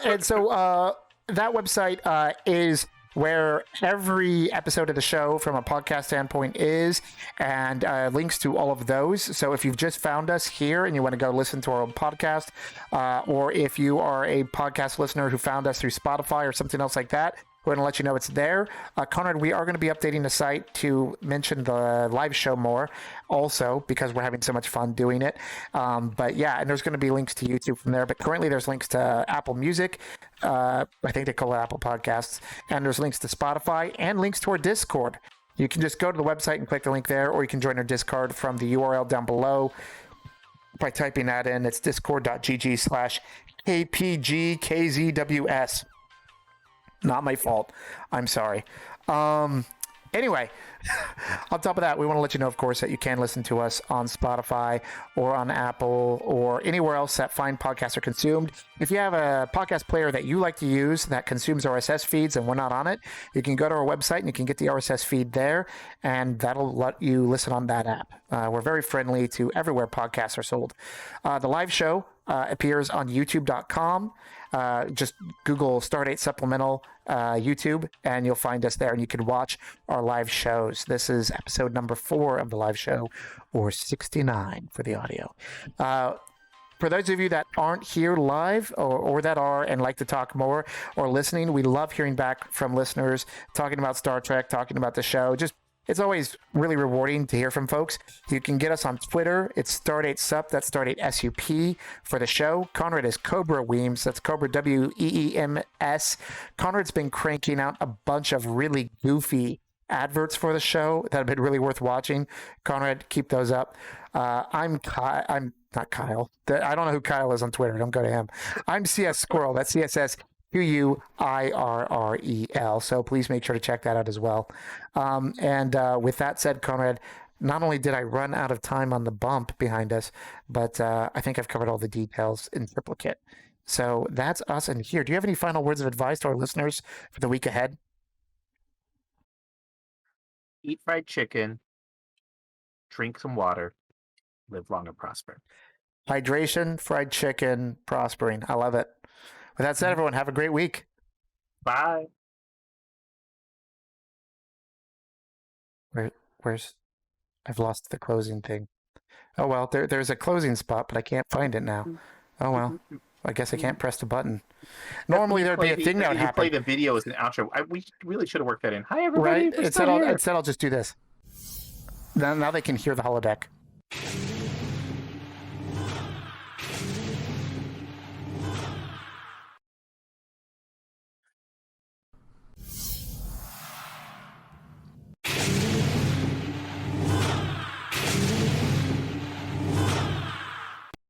And so that website is where every episode of the show from a podcast standpoint is, and links to all of those. So if you've just found us here and you want to go listen to our old podcast, or if you are a podcast listener who found us through Spotify or something else like that, we're going to let you know it's there. Conrad, we are going to be updating the site to mention the live show more also because we're having so much fun doing it. But yeah, and there's going to be links to YouTube from there. But currently there's links to Apple Music. I think they call it Apple Podcasts. And there's links to Spotify and links to our Discord. You can just go to the website and click the link there, or you can join our Discord from the URL down below by typing that in. It's discord.gg/KPGKZWS. Not my fault. I'm sorry. Anyway, on top of that, we want to let you know, of course, that you can listen to us on Spotify or on Apple or anywhere else that fine podcasts are consumed. If you have a podcast player that you like to use that consumes RSS feeds and we're not on it, you can go to our website and you can get the RSS feed there, and that'll let you listen on that app. We're very friendly to everywhere podcasts are sold. The live show appears on youtube.com. Just Google Stardate Supplemental YouTube, and you'll find us there, and you can watch our live shows. This is episode number 4 of the live show, or 69 for the audio. For For those of you that aren't here live or that are and like to talk more or listening, we love hearing back from listeners, talking about Star Trek, talking about the show. It's always really rewarding to hear from folks. You can get us on Twitter. It's Stardate Sup. That's Stardate SUP for the show. Conrad is Cobra Weems. That's Cobra WEEMS. Conrad's been cranking out a bunch of really goofy adverts for the show that have been really worth watching. Conrad, keep those up. I'm not Kyle. I don't know who Kyle is on Twitter. Don't go to him. I'm CS Squirrel. That's CSS QUIRREL. So please make sure to check that out as well. And with that said, Conrad, not only did I run out of time on the bump behind us, but I think I've covered all the details in triplicate. So that's us in here. Do you have any final words of advice to our listeners for the week ahead? Eat fried chicken, drink some water, live long and prosper. Hydration, fried chicken, prospering. I love it. With that said, everyone, have a great week. Bye. Where's I've lost the closing thing. Oh, well, there's a closing spot, but I can't find it now. Oh, well, I guess I can't press the button. Normally, there'd be a thing that would happen. Play the video as an outro. We really should have worked that in. Hi, everybody. Right? Instead, I'll just do this. Now they can hear the holodeck.